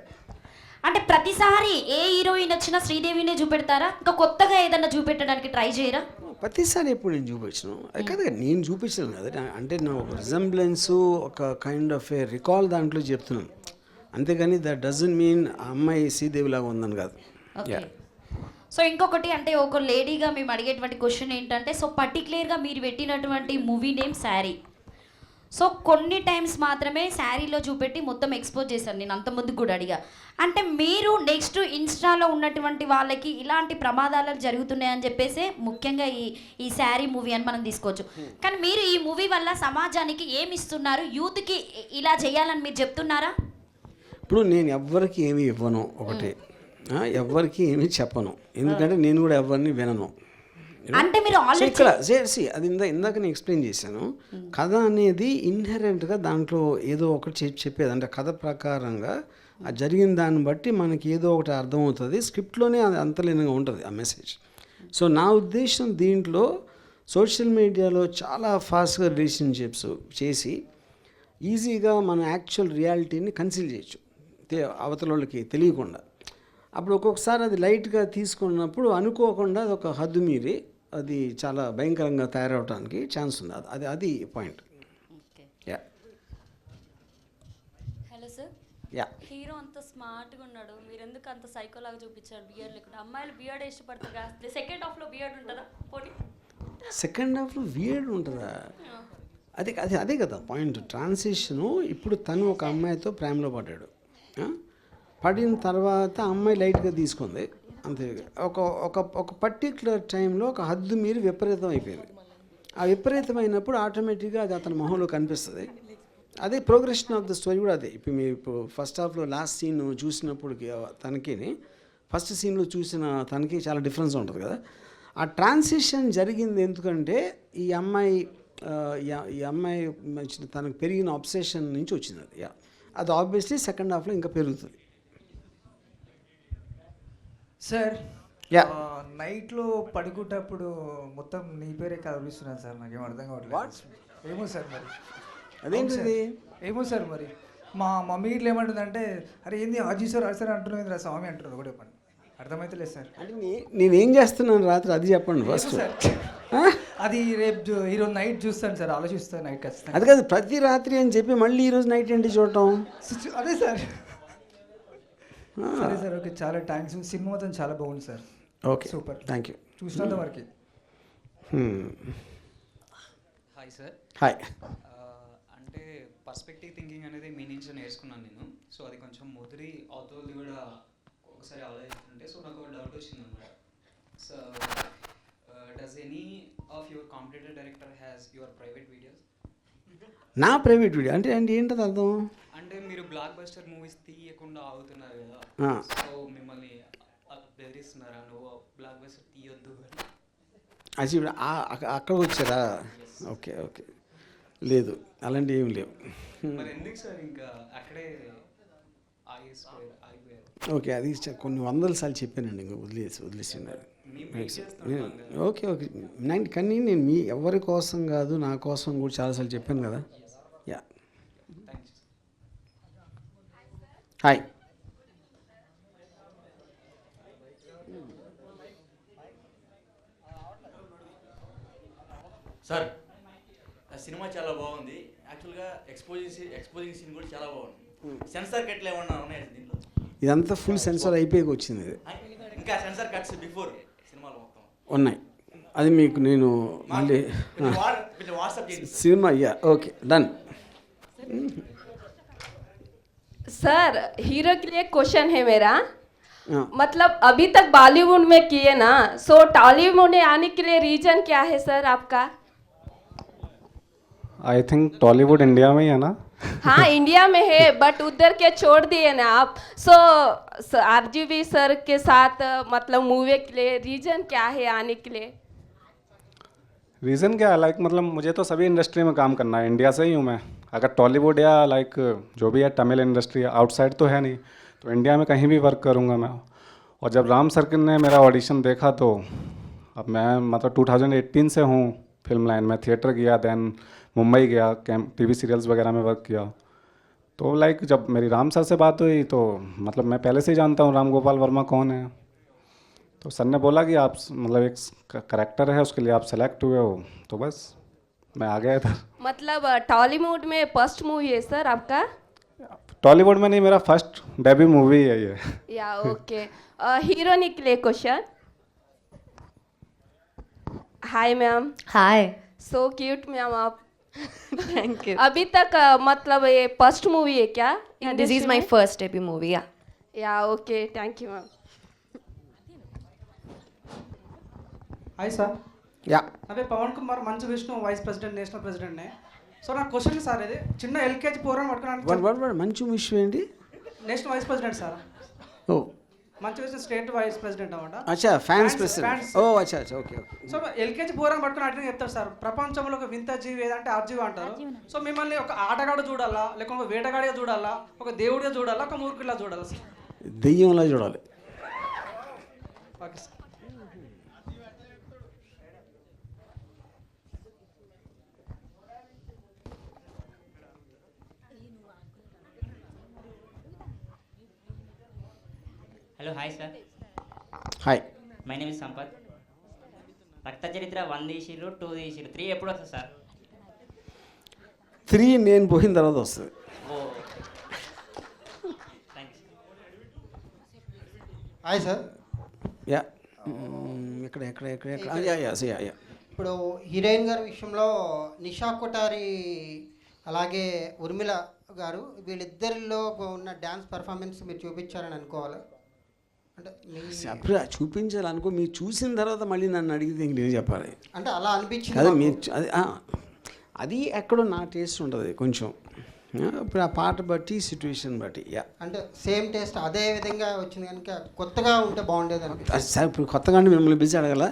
అంటే ప్రతిసారి ఏ హీరోయిన్ వచ్చినా శ్రీదేవినే చూపెడతారా? ఇంకా కొత్తగా ఏదన్నా చూపెట్టడానికి ట్రై చేయరా?
ప్రతిసారి ఎప్పుడు నేను చూపించను, అది కదా నేను చూపించను కదా, అంటే నా ఒక రిజంబ్లెన్స్, ఒక కైండ్ ఆఫ్ ఏ రికాల్ దాంట్లో చెప్తున్నాను, అంతేగాని దట్ డజంట్ మీన్ ఆ అమ్మాయి శ్రీదేవి లాగా ఉందని కాదు. యా.
సో ఇంకొకటి అంటే ఒక లేడీగా మేము అడిగేటువంటి క్వశ్చన్ ఏంటంటే, సో పర్టికులర్గా మీరు పెట్టినటువంటి మూవీ నేమ్ శారీ. సో కొన్ని టైమ్స్ మాత్రమే శారీలో చూపెట్టి మొత్తం ఎక్స్పోజ్ చేశాను, నేను అంత ముందు కూడా అడిగా. అంటే మీరు నెక్స్ట్ ఇన్స్టాలో ఉన్నటువంటి వాళ్ళకి ఇలాంటి ప్రమాదాలు జరుగుతున్నాయని చెప్పేసి ముఖ్యంగా ఈ శారీ మూవీ అని మనం తీసుకోవచ్చు. కానీ మీరు ఈ మూవీ వల్ల సమాజానికి ఏమి ఇస్తున్నారు? యూత్కి ఇలా చేయాలని మీరు చెప్తున్నారా?
ఇప్పుడు నేను ఎవ్వరికి ఏమి ఇవ్వను, ఒకటి ఎవ్వరికి ఏమి చెప్పను, ఎందుకంటే నేను కూడా ఎవరిని వినను.
అంటే మీరు
ఇక్కడ అది ఇందాక నేను ఎక్స్ప్లెయిన్ చేశాను, కథ అనేది ఇన్హెరెంట్గా దాంట్లో ఏదో ఒకటి చెప్పేది, అంటే కథ ప్రకారంగా ఆ జరిగిన దాన్ని బట్టి మనకి ఏదో ఒకటి అర్థమవుతుంది, స్క్రిప్ట్లోనే అది అంతలీనంగా ఉంటుంది ఆ మెసేజ్. సో నా ఉద్దేశం దీంట్లో సోషల్ మీడియాలో చాలా ఫాస్ట్గా రిలేషన్షిప్స్ చేసి ఈజీగా మన యాక్చువల్ రియాలిటీని కన్సిల్ చేయొచ్చు అవతల వాళ్ళకి తెలియకుండా. అప్పుడు ఒక్కొక్కసారి అది లైట్గా తీసుకున్నప్పుడు అనుకోకుండా అది ఒక హద్దు మీరి అది చాలా భయంకరంగా తయారవడానికి ఛాన్స్ ఉంది. అది point. Yeah.
Hello sir.
Yeah.
Hero అంత స్మార్ట్గా ఉన్నాడు, మీరు ఎందుకు అంత సైకోలాగా చూపించారు బియర్డ్ లేకుండా? అమ్మాయిలు బియర్డ్ ఇష్టపడతారు కదా, సెకండ్ హాఫ్లో బియర్డ్ ఉంటుందా? పోనీ
సెకండ్ హాఫ్లో వియర్డ్ ఉంటుందా? అదే కదా పాయింట్. ట్రాన్సిషను ఇప్పుడు తను ఒక అమ్మాయితో ప్రేమలో పడ్డాడు, పడిన తర్వాత అమ్మాయి లైట్గా తీసుకుంది అంతే. ఒక పర్టిక్యులర్ టైంలో ఒక హద్దు మీరు విపరీతం అయిపోయింది. ఆ విపరీతమైనప్పుడు ఆటోమేటిక్గా అది అతని మొహంలో కనిపిస్తుంది. అదే ప్రోగ్రెషన్ ఆఫ్ ద స్టోరీ కూడా అదే. ఇప్పుడు మీరు ఇప్పుడు ఫస్ట్ హాఫ్లో లాస్ట్ సీన్ చూసినప్పుడు తనకి ఫస్ట్ సీన్లో చూసిన తనకి చాలా డిఫరెన్స్ ఉంటుంది కదా. ఆ ట్రాన్సిషన్ జరిగింది ఎందుకంటే ఈ అమ్మాయి తనకు పెరిగిన అబ్సెషన్ నుంచి వచ్చింది అది. అది ఆబ్వియస్లీ సెకండ్ హాఫ్లో ఇంకా పెరుగుతుంది.
Sir,
yeah.
నైట్లో పడుకుంటప్పుడు మొత్తం నీ పేరే కనిపిస్తున్నాను సార్, నాకేం అర్థం కావట్లేదు. ఏమో సార్ మరి
అదేంటిది?
ఏమో సార్ మరి మా మమ్మీ ఇట్లా ఏమంటుందంటే, అరే ఏంది ఆజీ సార్ సార్ అంటున్నావు రా స్వామి అంటున్నారు, ఒకటే పని అర్థమైతే సార్.
అంటే నేనేం చేస్తున్నాను రాత్రి అది చెప్పండి ఫస్ట్.
అది రేపు ఈరోజు నైట్ చూస్తాను సార్, ఆలోచిస్తాను నైట్ ఖచ్చితంగా.
అది కాదు ప్రతి రాత్రి అని చెప్పి మళ్ళీ ఈరోజు నైట్ ఏంటి చూడటం?
అదే సార్. సరే సార్, ఓకే, చాలా థ్యాంక్స్. సినిమా మొత్తం చాలా బాగుంది sir.
Okay
super.
Thank you.
చూసినంత వరకు.
Hi sir.
హాయ్.
అంటే పర్స్పెక్టివ్ థింకింగ్ అనేది మీ నుంచి నేర్చుకున్నాను నేను. సో అది కొంచెం ముదిరి అవుతుంది కూడా ఒకసారి ఆలోచిస్తుంటే సో నాకు ఒక డౌట్ వచ్చింది అనమాట. So does any of your competitive director has your private videos?
నా ప్రైవేట్ వీడియో అంటే ఏంటది అర్థం?
అంటే మీరు బ్లాక్ బస్టర్ మూవీస్ తీయకుండా ఆగుతున్నారు కదా, సో మిమ్మల్ని బెదిరిస్తున్నారా నువ్వు బ్లాక్ బస్టర్ తీయొద్దు అని?
అది ఇప్పుడు అక్కడికి వచ్చారా? ఓకే ఓకే, లేదు అలాంటివి ఏం లేవు.
మరి ఎందుకు సార్ ఇంకా అక్కడే ఆగిపోయారు?
ఓకే, అది కొన్ని వందల సార్లు చెప్పానండి, ఇంకా వదిలేసినారు. ఓకే ఓకే, కానీ నేను మీ ఎవరి కోసం కాదు, నా కోసం కూడా చాలాసార్లు చెప్పాను కదా. Yeah, hi.
సార్ సినిమా చాలా బాగుంది. యాక్చువల్గా ఎక్స్పోజింగ్ సీన్ కూడా చాలా బాగుంది. సెన్సార్ కట్లు ఏమన్నా ఉన్నాయి దీంట్లో?
ఇదంతా ఫుల్ సెన్సార్ అయిపోయి వచ్చింది ఇది.
ఇంకా సెన్సార్ కట్స్ బిఫోర్ సినిమాలో మొత్తం
ఉన్నాయి, అది మీకు నేను మళ్ళీ
వాట్సాప్ చేయండి.
Cinema yeah okay done.
Sir hero के लिए क्वेश्चन है मेरा, मतलब अभी तक बॉलीवुड में किए ना, सो टॉलीवुड में आने के लिए रीजन क्या है सर आपका?
आई थिंक टॉलीवुड इंडिया में ही है ना?
हाँ इंडिया में है बट उधर के छोड़ दिए ना आप, सो आरजीवी सर के साथ मतलब मूवी के लिए रीजन क्या है आने के लिए?
रीज़न क्या है, लाइक मतलब मुझे तो सभी इंडस्ट्री में काम करना है, इंडिया से ही हूँ मैं. अगर टॉलीवुड या लाइक जो भी है तमिल इंडस्ट्री आउटसाइड तो है नहीं, तो इंडिया में कहीं भी वर्क करूँगा मैं. और जब राम सर्किल ने मेरा ऑडिशन देखा तो अब मैं मतलब 2018 से हूँ फिल्म लाइन में. थिएटर गया, दैन मुंबई गया, टीवी सीरियल्स वगैरह में वर्क किया. तो लाइक जब मेरी राम सर से बात हुई तो मतलब मैं पहले से ही जानता हूँ राम गोपाल वर्मा कौन है. तो सर ने बोला कि आप मतलब एक करैक्टर है उसके लिए आप सेलेक्ट हुए हो, तो बस मैं आ गया इधर.
मतलब टॉलीवुड में फर्स्ट मूवी है सर आपका?
टॉलीवुड में नहीं, मेरा फर्स्ट डेब्यू मूवी है ये.
या ओके. हीरोइन के लिए question. Hi ma'am.
Hi.
So cute ma'am आप.
Thank you.
अभी तक मतलब ये फर्स्ट मूवी है क्या?
This is my first debut movie.
Yeah okay, thank you ma'am.
Hi sir.
Yeah,
నా పేరు Pavan Kumar, Manchu Vishnu, vice president, national ప్రెసిడెంట్ని. సో నా క్వశ్చన్ సార్, ఇది చిన్న ఎల్కేజీ పూర్వం పట్టుకున్నాను.
మంచు విషయం ఏంటి?
National vice president sir.
Oh
Manchu Vishnu state vice president అన్నమాట.
అచ్చా, ఫ్యాన్స్ ప్రెసిడెంట్. ఓ అచ్చా అచ్చా, ఓకే ఓకే.
సో ఎల్కేజీ పూర్వం పట్టుకుని అడిగిన చెప్తారు సార్, ప్రపంచంలో ఒక వింత జీవి ఏదంటే ఆర్జీవి అంటారు. సో మిమ్మల్ని ఒక ఆటగాడు చూడాలా, లేకపోతే ఒక వేటగాడిగా చూడాలా, ఒక దేవుడిగా చూడాలా, ఒక మూర్ఖుడిలా చూడాలా సార్?
దెయ్యంలా చూడాలి.
Okay sir.
Hello hi sir.
Hi.
My name is Sampath. రక్త చరిత్ర 1 తీసిర్రు, 2 తీసిర్రు, 3 ఎప్పుడు వస్తుంది సార్?
3 నేను పోయిన తర్వాత వస్తుంది.
ఓ థ్యాంక్స్.
Hi sir.
యా, ఎక్కడ ఎక్కడ ఎక్కడ ఎక్కడ యా యా యా యా.
ఇప్పుడు హీరోయిన్ గారి విషయంలో నిషా కొటారి అలాగే ఉర్మిళ గారు వీళ్ళిద్దరిలో ఉన్న డ్యాన్స్ పర్ఫార్మెన్స్ మీరు చూపించారని అనుకోవాలి. అంటే
అప్పుడు చూపించాలనుకో, మీరు చూసిన తర్వాత మళ్ళీ నన్ను అడిగితే ఇంక నేను చెప్పాలి.
అంటే అలా అనిపించింది
అదే మీరు అది ఎక్కడో నా టేస్ట్ ఉంటుంది కొంచెం. ఇప్పుడు ఆ పాట బట్టి సిచ్యువేషన్ బట్టి. యా,
అంటే సేమ్ టేస్ట్ అదే విధంగా వచ్చింది కనుక కొత్తగా ఉంటే బాగుండేది అనిపిస్తుంది.
సార్ ఇప్పుడు కొత్తగా అంటే మిమ్మల్ని పిలిచి అడగల.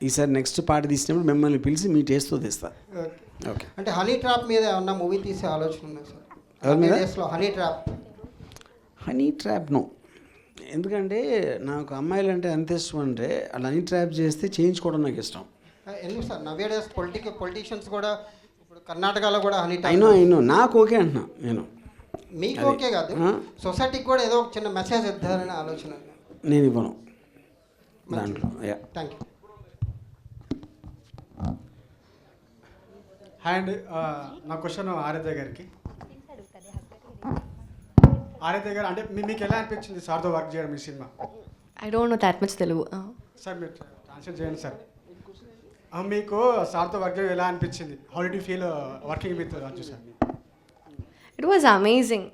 ఈసారి నెక్స్ట్ పాట తీసినప్పుడు మిమ్మల్ని పిలిచి మీ టేస్ట్తో తీస్తా. ఓకే.
అంటే హనీ ట్రాప్ మీద ఏమన్నా మూవీ తీసే ఆలోచన ఉందా సార్?
ఎవరి మీద?
Honey trap.
Honey trap no. ఎందుకంటే నాకు అమ్మాయిలు అంటే ఎంత ఇష్టం అంటే అలా హనీ ట్రాప్ చేస్తే చేయించుకోవడం నాకు ఇష్టం.
ఎందుకు సార్ నవ్వే డేస్ పొలిటీషియన్స్ కూడా ఇప్పుడు కర్ణాటకలో కూడా హనీ ట్రాప్.
అయినో నాకు ఓకే అంటున్నా నేను.
మీకు ఓకే కాదు, సొసైటీకి కూడా ఏదో ఒక చిన్న మెసేజ్ ఇద్దారనే ఆలోచన.
నేను ఇవ్వను దాంట్లో. Yeah,
thank you.
అండ్ నా క్వశ్చన్ ఆరాధ్య గారికి. ఆరాధ్య గారు, అంటే మీకు ఎలా అనిపించింది సార్తో వర్క్ చేయడం ఈ cinema?
I don't know that much Telugu.
Sir మీరు ట్రాన్స్లేట్ చేయండి సార్. మీకు సార్తో వర్క్ చేయడం ఎలా అనిపించింది? How did you feel working with Raju sir?
It was amazing.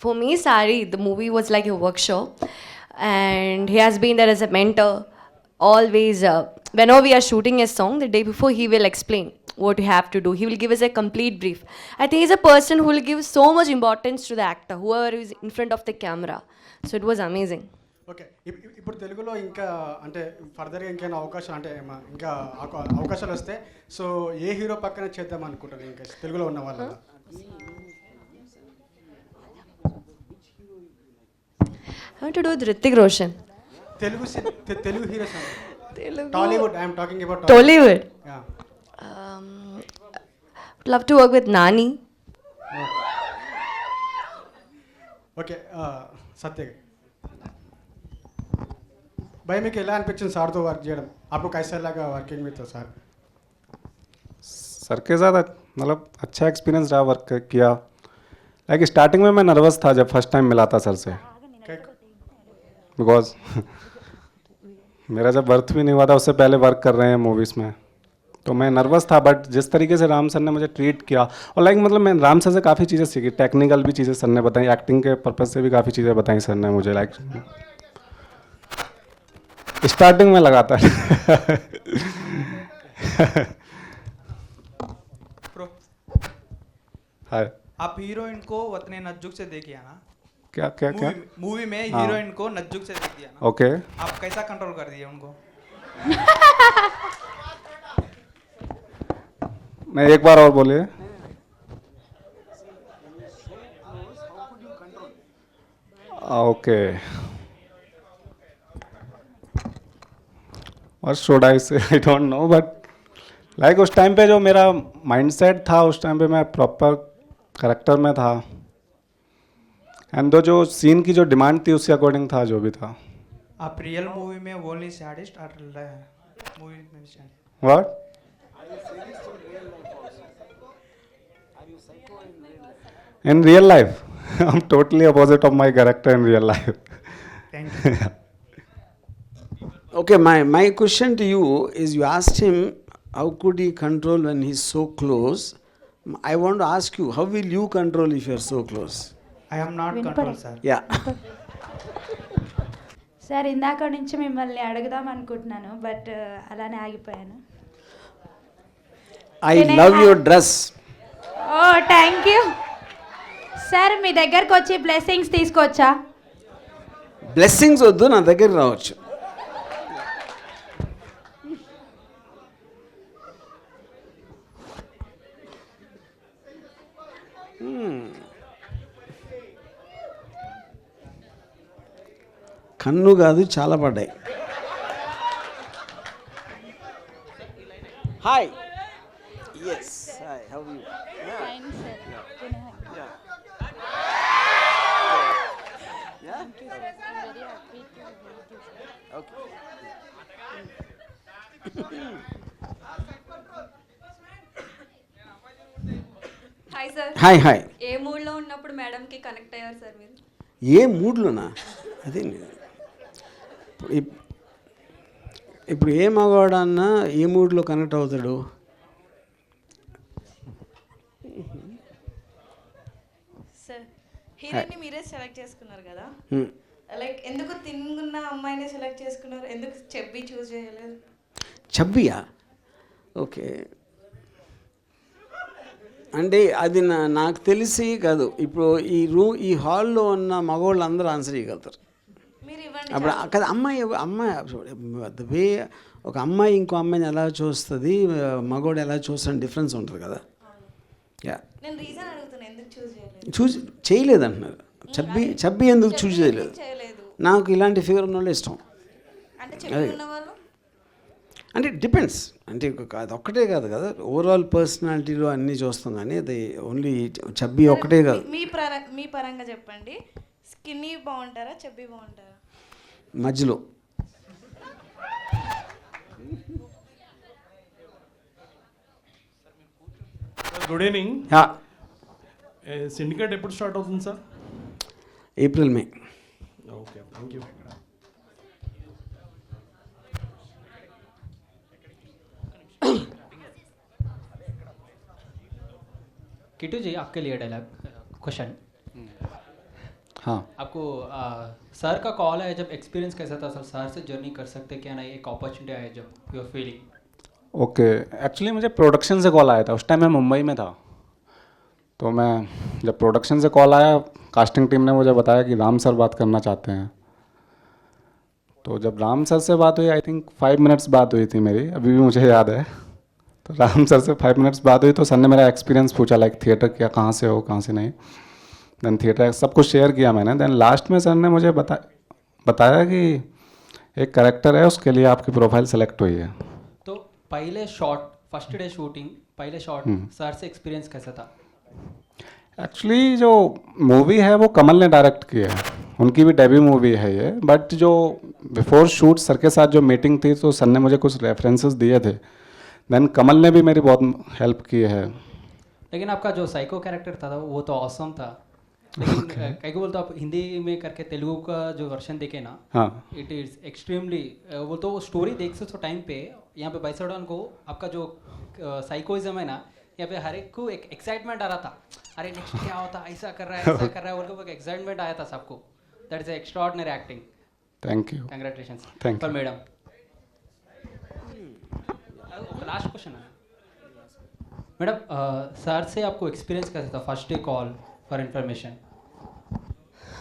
For me, Sari, the movie was like a workshop, and he has been there as a mentor. Always, whenever we are shooting a song, the day before he will explain what you have to do. He will give us a complete brief. I think he's a person who will give so much importance to the actor, whoever is in front of the camera. So it was amazing.
Okay, ఇప్పుడు తెలుగులో ఇంకా అంటే ఫర్దర్గా ఇంకేమైనా అవకాశాలు అంటే ఇంకా అవకాశాలు వస్తే సో ఏ హీరో పక్కన చేద్దాం అనుకుంటారు ఇంకా తెలుగులో ఉన్న వాళ్ళ?
I want to do with Hrithik Roshan.
Telugu heroes Tollywood. I'm talking about
Tollywood. Would love to work with Nani.
Okay, Satya भाई మీకు ఎలా అనిపించింది సార్తో వర్క్ చేయడం? आपको कैसा लगा वर्किंग विद सर?
सर के साथ मतलब अच्छा एक्सपीरियंस रहा वर्क किया. लाइक स्टार्टिंग में मैं नर्वस था जब फर्स्ट टाइम मिला था सर से, बिकॉज मेरा जब बर्थ भी नहीं हुआ था उससे पहले वर्क कर रहे हैं मूवीज़ में, तो मैं नर्वस था. बट जिस तरीके से राम सर ने मुझे ट्रीट किया और लाइक मतलब मैं राम सर से काफ़ी चीज़ें सीखी, टेक्निकल भी चीज़ें सर ने बताई, एक्टिंग के पर्पज़ से भी काफ़ी चीज़ें बताई सर ने मुझे. लाइक स्टार्टिंग में लगाता है.
प्रो
हाय,
आप हीरोइन को उतने नज्जुक से देखिए ना?
क्या क्या क्या?
मूवी में
हाँ.
हीरोइन को नज्जुक से देख दिया ना?
ओके.
आप कैसा कंट्रोल कर दिए उनको?
मैं एक बार और बोलिए. ओके. और शुड आई से I don't know, but like उस टाइम पे जो मेरा माइंडसेट था उस टाइम पे मैं प्रॉपर करेक्टर में था, एंड जो सीन की जो डिमांड थी उसके अकॉर्डिंग था जो भी था.
आप रियल मूवी में ओनली सैडिस्ट और मूवी में sadist?
What? In real life, I'm totally opposite of my character in real life.
Thank you.
Okay, my question to you is, you asked him how could he control when he's so close. I want to ask you, how will you control if you're so close?
I am not control, sir.
Yeah.
Sir ఇందాక నుంచి మిమ్మల్ని అడుగుదాం అనుకుంటున్నాను, but అలానే ఆగిపోయాను.
I love your dress.
Oh thank you sir. మీ దగ్గరకు వచ్చి బ్లెస్సింగ్స్ తీసుకోవచ్చా?
బ్లెస్సింగ్స్ వద్దు, నా దగ్గర రావచ్చు. కన్ను కాదు, చాలా పడ్డాయి. Hi. Yes. Hi. How are you?
Fine, sir.
Yeah.
Thank you, sir. I'm very happy to meet you, sir.
Okay.
Hi sir.
Hi hi.
ఏ మూడ్లో ఉన్నప్పుడు మేడంకి కనెక్ట్ అయ్యారు సార్ మీరు?
ఏ మూడ్లోనా? అదే ఇప్పుడు ఏ మగవాడన్నా ఏ మూడ్లో కనెక్ట్ అవుతాడు?
సార్, హీరోయిన్ని మీరే సెలెక్ట్ చేసుకున్నారు కదా, లైక్ ఎందుకు తిన్నున్న అమ్మాయిని సెలెక్ట్ చేసుకున్నారు? ఎందుకు చెబ్బి చూస్ చేయలేదు?
చబ్బియా? ఓకే, అంటే అది నాకు తెలిసి కాదు. ఇప్పుడు ఈ హాల్లో ఉన్న మగవాళ్ళు అందరూ ఆన్సర్ చేయగలుగుతారు. అప్పుడు కదా అమ్మాయి ద వే ఒక అమ్మాయి ఇంకో అమ్మాయిని ఎలా చూస్తుంది, మగవాడు ఎలా చూస్తాడని డిఫరెన్స్ ఉంటుంది కదా. యా,
నేను రీజన్ అడుగుతున్నా, ఎందుకు చూస్ చేయలేదు?
చూస్ చేయలేదు అంటున్నారు. చబ్బి ఎందుకు చూస్ చేయలేదు? నాకు ఇలాంటి ఫిగర్ ఉన్న వాళ్ళు ఇష్టం. అంటే డిపెండ్స్, అంటే అది ఒక్కటే కాదు కదా, ఓవరాల్ పర్సనాలిటీలో అన్నీ చూస్తాం, కానీ అది ఓన్లీ చబ్బి ఒక్కటే కాదు.
మీ పరంగా చెప్పండి, స్కిన్నీ బాగుంటారా, చబ్బి బాగుంటారా?
మధ్యలో.
Good evening. సిండికేట్ ఎప్పుడు స్టార్ట్ అవుతుంది sir?
April May.
Okay, thank you.
Kittu ji आपके लिए डायलॉग क्वेश्चन।
हाँ
आपको सर का कॉल है जब, एक्सपीरियंस कैसा था सर? सर से जर्नी कर सकते क्या नहीं, एक अपॉर्चुनिटी आया जब, योर फीलिंग?
ओके, एक्चुअली मुझे प्रोडक्शन से कॉल आया था, उस टाइम मैं मुंबई में था। तो मैं जब प्रोडक्शन से कॉल आया, कास्टिंग टीम ने मुझे बताया कि राम सर बात करना चाहते हैं। तो जब राम सर से बात हुई, आई थिंक 5 मिनट्स बात हुई थी मेरी, अभी भी मुझे याद है। तो राम सर से 5 मिनट्स बात हुई, तो सर ने मेरा एक्सपीरियंस पूछा, लाइक थिएटर क्या, कहाँ से हो, कहाँ से नहीं। देन थिएटर सब कुछ शेयर किया मैंने। देन लास्ट में सर ने मुझे बताया कि एक कैरेक्टर है, उसके लिए आपकी प्रोफाइल सेलेक्ट हुई है।
तो पहले शॉट, फर्स्ट डे शूटिंग, पहले शॉट सर से एक्सपीरियंस कैसा था?
एक्चुअली जो मूवी है वो कमल ने डायरेक्ट की है, उनकी भी डेब्यू मूवी है ये। बट जो बिफोर शूट सर के साथ जो मीटिंग थी, तो सर ने मुझे कुछ रेफरेंसेस दिए थे। देन कमल ने भी मेरी बहुत हेल्प की है।
लेकिन आपका जो साइको कैरेक्टर था वो तो ऑसम था। लेकिन कई को बोलते आप हिंदी में करके तेलुगु का जो वर्जन देखे ना,
हाँ,
इट इज़ एक्सट्रीमली, वो तो स्टोरी देख सकते हो टाइम पे। यहाँ पे बैसोडन को आपका जो साइकोइज्म है ना, यहाँ पे हर एक को एक एक्साइटमेंट आ रहा था, अरे नेक्स्ट क्या होता, ऐसा कर रहा है, ऐसा कर रहा है, बोल के एक एक्साइटमेंट आया था सबको। That is extraordinary acting.
Thank you,
congratulations
thank
for
you
madam. Last question है मैडम, सर से आपको एक्सपीरियंस कैसा था? First day call for information.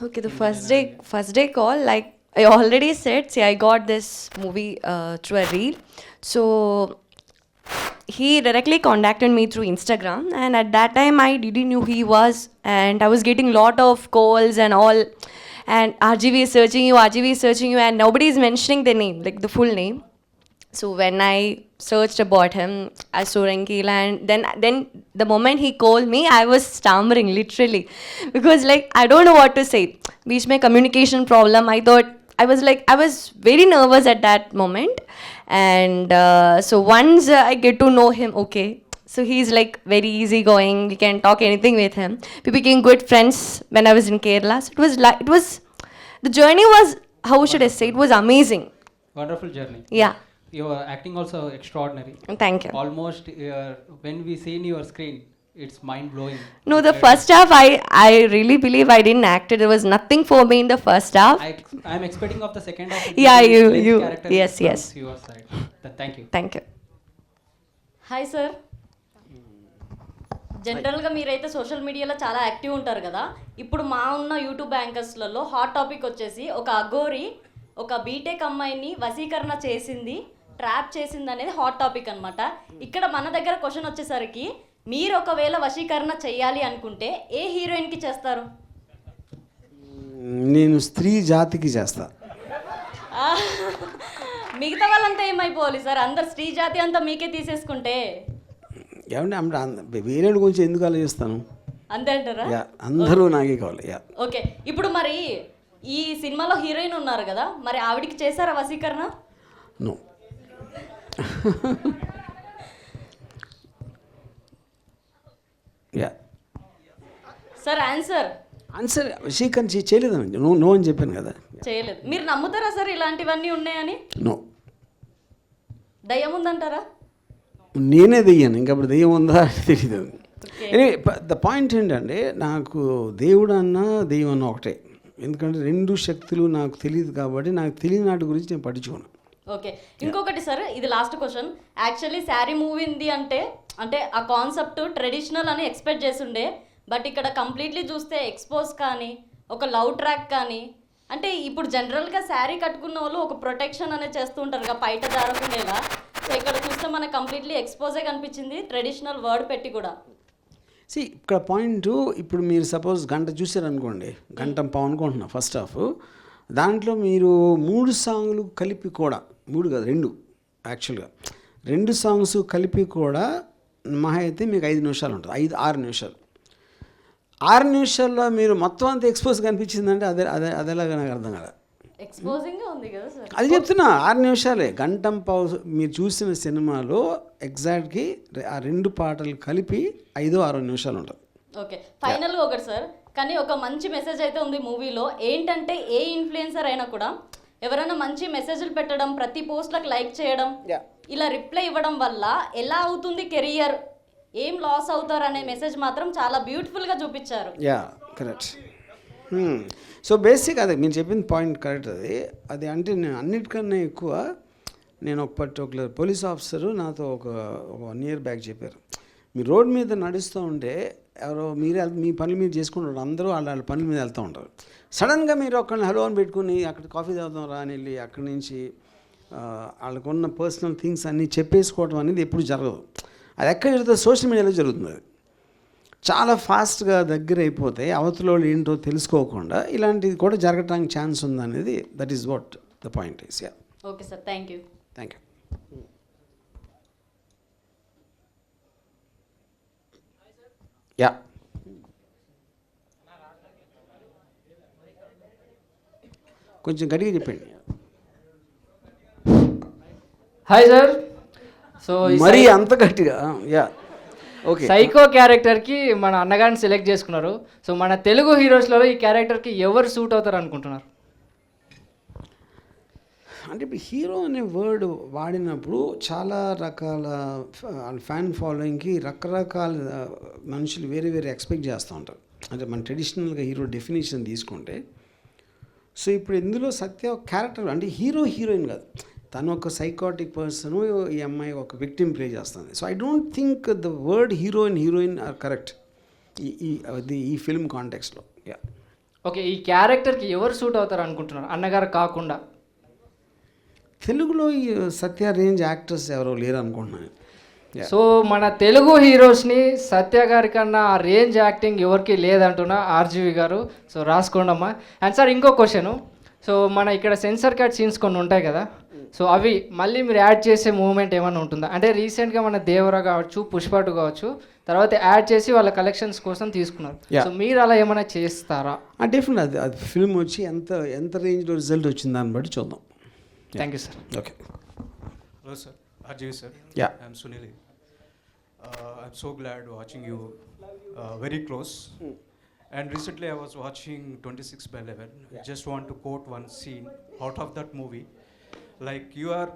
Okay, the first day call, like I already said, see, I got this movie through a reel. So he directly contacted me through Instagram, and at that time I didn't know who he was, and I was getting lot of calls and all, and RGV is searching you, and nobody is mentioning the name, like the full name. So when I searched about him, I saw Rankila, and then the moment he called me, I was stammering literally, because like I don't know what to say. Beach mein communication problem. I was very nervous at that moment, and so once I get to know him, okay. So he's like very easygoing. We can talk anything with him. We became good friends when I was in Kerala. So the journey was, how should I say? It was amazing.
Wonderful journey.
Yeah.
Your acting also extraordinary.
Thank you.
Almost when we see in your screen, it's mind blowing.
No, the first half, I really believe I didn't act it. There was nothing for me in the first half.
I'm expecting of the second half.
Yeah, you,
yes. Your side. Thank you.
Thank you.
Hi sir, జనరల్గా మీరైతే social మీడియాలో చాలా active ఉంటారు కదా. ఇప్పుడు మా ఉన్న YouTube యాంకర్స్లలో hot topic వచ్చేసి ఒక అఘోరి ఒక బీటెక్ అమ్మాయిని వశీకరణ చేసింది, ట్రాప్ చేసింది అనేది హాట్ టాపిక్ అనమాట. ఇక్కడ మన దగ్గర క్వశ్చన్ వచ్చేసరికి, మీరు ఒకవేళ వశీకరణ చేయాలి అనుకుంటే ఏ హీరోయిన్కి చేస్తారు?
నేను స్త్రీ జాతికి చేస్తా.
మిగతా వాళ్ళంతా ఏమైపోవాలి సార్? అందరు స్త్రీ జాతి అంతా మీకే తీసేసుకుంటే
ఏమంటే వేరే గురించి ఎందుకు ఆలోచిస్తాను?
అంతే అంటారా?
అందరూ నాకే కావాలి.
ఓకే, ఇప్పుడు మరి ఈ సినిమాలో హీరోయిన్ ఉన్నారు కదా, మరి ఆవిడికి చేశారా వశీకరణ?
నో.
సార్ ఆన్సర్
వశీకరణ చేయలేదండి. నో అని చెప్పాను కదా.
చేయలేదు. మీరు నమ్ముతారా సార్ ఇలాంటివన్నీ ఉన్నాయని?
నో.
దయ్యం ఉందంటారా?
నేనే దెయ్యాను, ఇంకప్పుడు దెయ్యం ఉందా తెలియదు. ద పాయింట్ ఏంటంటే, నాకు దేవుడు అన్నా దెయ్యం అన్న ఒకటే. ఎందుకంటే రెండు శక్తులు నాకు తెలియదు కాబట్టి, నాకు తెలియని వాటి గురించి నేను పట్టించుకోను.
ఓకే, ఇంకొకటి సార్, ఇది last question. Actually sari movie ఉంది అంటే ఆ కాన్సెప్ట్ ట్రెడిషనల్ అని ఎక్స్పెక్ట్ చేస్తుండే, బట్ ఇక్కడ కంప్లీట్లీ చూస్తే ఎక్స్పోజ్ కానీ ఒక లవ్ ట్రాక్ కానీ, అంటే ఇప్పుడు జనరల్గా శారీ కట్టుకున్న వాళ్ళు ఒక ప్రొటెక్షన్ అనేది చేస్తూ ఉంటారు కదా, బయట జారకుండేలా. సో ఇక్కడ చూస్తే మనకు కంప్లీట్లీ ఎక్స్పోజే కనిపించింది, ట్రెడిషనల్ వర్డ్ పెట్టి కూడా.
ఇక్కడ పాయింట్, ఇప్పుడు మీరు సపోజ్ గంట చూసారనుకోండి, గంట పావు అనుకుంటున్నా ఫస్ట్ హాఫ్, దాంట్లో మీరు 3 సాంగ్లు కలిపి కూడా, 3 కాదు 2 యాక్చువల్గా 2 సాంగ్స్ కలిపి కూడా మహా అయితే మీకు 5 నిమిషాలు ఉంటుంది, 5-6 నిమిషాలు. 6 నిమిషాల్లో మీరు మొత్తం అంతా ఎక్స్పోజ్ కనిపించిందంటే అదేలాగా నాకు అర్థం కదా.
ఎక్స్పోజింగ్ ఉంది కదా సార్,
అది చెప్తున్నా. 6 నిమిషాలే, గంట పావు మీరు చూసిన సినిమాలో ఎగ్జాక్ట్కి ఆ 2 పాటలు కలిపి 5-6 నిమిషాలు ఉంటుంది.
ఓకే, ఫైనల్గా ఒకటి సార్, కానీ ఒక మంచి మెసేజ్ అయితే ఉంది మూవీలో. ఏంటంటే ఏ ఇన్ఫ్లుయెన్సర్ అయినా కూడా ఎవరైనా మంచి మెసేజ్లు పెట్టడం, ప్రతి పోస్ట్లకు లైక్ చేయడం, ఇలా రిప్లై ఇవ్వడం వల్ల ఎలా అవుతుంది కెరియర్, ఏం లాస్ అవుతారు అనే మెసేజ్ మాత్రం చాలా బ్యూటిఫుల్గా చూపించారు.
Yeah correct. సో బేసిక్ అదే మీరు చెప్పిన పాయింట్ కరెక్ట్. అది అంటే నేను అన్నిటికన్నా ఎక్కువ నేను ఒక పర్టికులర్ పోలీస్ ఆఫీసరు నాతో ఒక 1 year బ్యాక్ చెప్పారు, మీరు రోడ్ మీద నడుస్తూ ఉంటే ఎవరో మీ పనులు మీరు చేసుకుంటారు, అందరూ వాళ్ళ పనుల మీద వెళ్తూ ఉంటారు. సడన్గా మీరు ఒకరిని హలో అని పెట్టుకుని అక్కడ కాఫీ తాగుతాం రా అని వెళ్ళి అక్కడి నుంచి వాళ్ళకున్న పర్సనల్ థింగ్స్ అన్నీ చెప్పేసుకోవడం అనేది ఎప్పుడు జరగదు. అది ఎక్కడ జరుగుతుంది? సోషల్ మీడియాలో జరుగుతుంది. అది చాలా ఫాస్ట్గా దగ్గర అయిపోతే అవతల వాళ్ళు ఏంటో తెలుసుకోకుండా ఇలాంటిది కూడా జరగటానికి ఛాన్స్ ఉందనేది that is what the point is. Yeah
okay sir, thank you.
Thank you. Yeah కొంచెం గట్టిగా చెప్పండి.
Hi sir. సో
మరీ అంత గట్టిగా? Yeah okay.
సైకో క్యారెక్టర్కి మన అన్నగారిని సెలెక్ట్ చేసుకున్నారు. సో మన తెలుగు హీరోస్లలో ఈ క్యారెక్టర్కి ఎవరు సూట్ అవుతారు అనుకుంటున్నారు?
అంటే ఇప్పుడు హీరో అనే వర్డ్ వాడినప్పుడు చాలా రకాల ఫ్యాన్ ఫాలోయింగ్కి రకరకాల మనుషులు వేరే వేరే ఎక్స్పెక్ట్ చేస్తూ ఉంటారు. అంటే మన ట్రెడిషనల్గా హీరో డెఫినేషన్ తీసుకుంటే, సో ఇప్పుడు ఇందులో సత్య ఒక క్యారెక్టర్, అంటే హీరోయిన్ కాదు, తను ఒక సైకాటిక్ పర్సన్, ఈ అమ్మాయి ఒక విక్టిమ్ ప్లే చేస్తుంది. So I don't think the word heroine or correct ఈ ఫిల్మ్ కాంటెక్స్లో. యా
ఓకే, ఈ క్యారెక్టర్కి ఎవరు సూట్ అవుతారు అనుకుంటున్నారు అన్నగారు కాకుండా?
తెలుగులో ఈ సత్య రేంజ్ యాక్టర్స్ ఎవరో లేరు అనుకుంటున్నాను.
సో మన తెలుగు హీరోస్ని సత్య గారి కన్నా ఆ రేంజ్ యాక్టింగ్ ఎవరికి లేదంటున్నా ఆర్జీవి గారు. సో రాసుకోండమ్మా. అండ్ సార్ ఇంకో క్వశ్చను, సో మన ఇక్కడ సెన్సర్ కార్డ్ సీన్స్ కొన్ని ఉంటాయి కదా, సో అవి మళ్ళీ మీరు యాడ్ చేసే మూమెంట్ ఏమైనా ఉంటుందా? అంటే రీసెంట్గా మన దేవరా కావచ్చు, పుష్ప 2 కావచ్చు, తర్వాత యాడ్ చేసి వాళ్ళ కలెక్షన్స్ కోసం తీసుకున్నారు. సో మీరు అలా ఏమైనా చేస్తారా?
డెఫినెట్ అది ఫిల్మ్ వచ్చి ఎంత రేంజ్లో రిజల్ట్ వచ్చింది దాన్ని బట్టి చూద్దాం.
Thank you sir.
Okay.
Hello sir, RJV sir.
Yeah.
I'm Sunil. I'm so glad watching you very close. And recently I was watching 26/11. I just want to quote one scene out of that movie. Like you are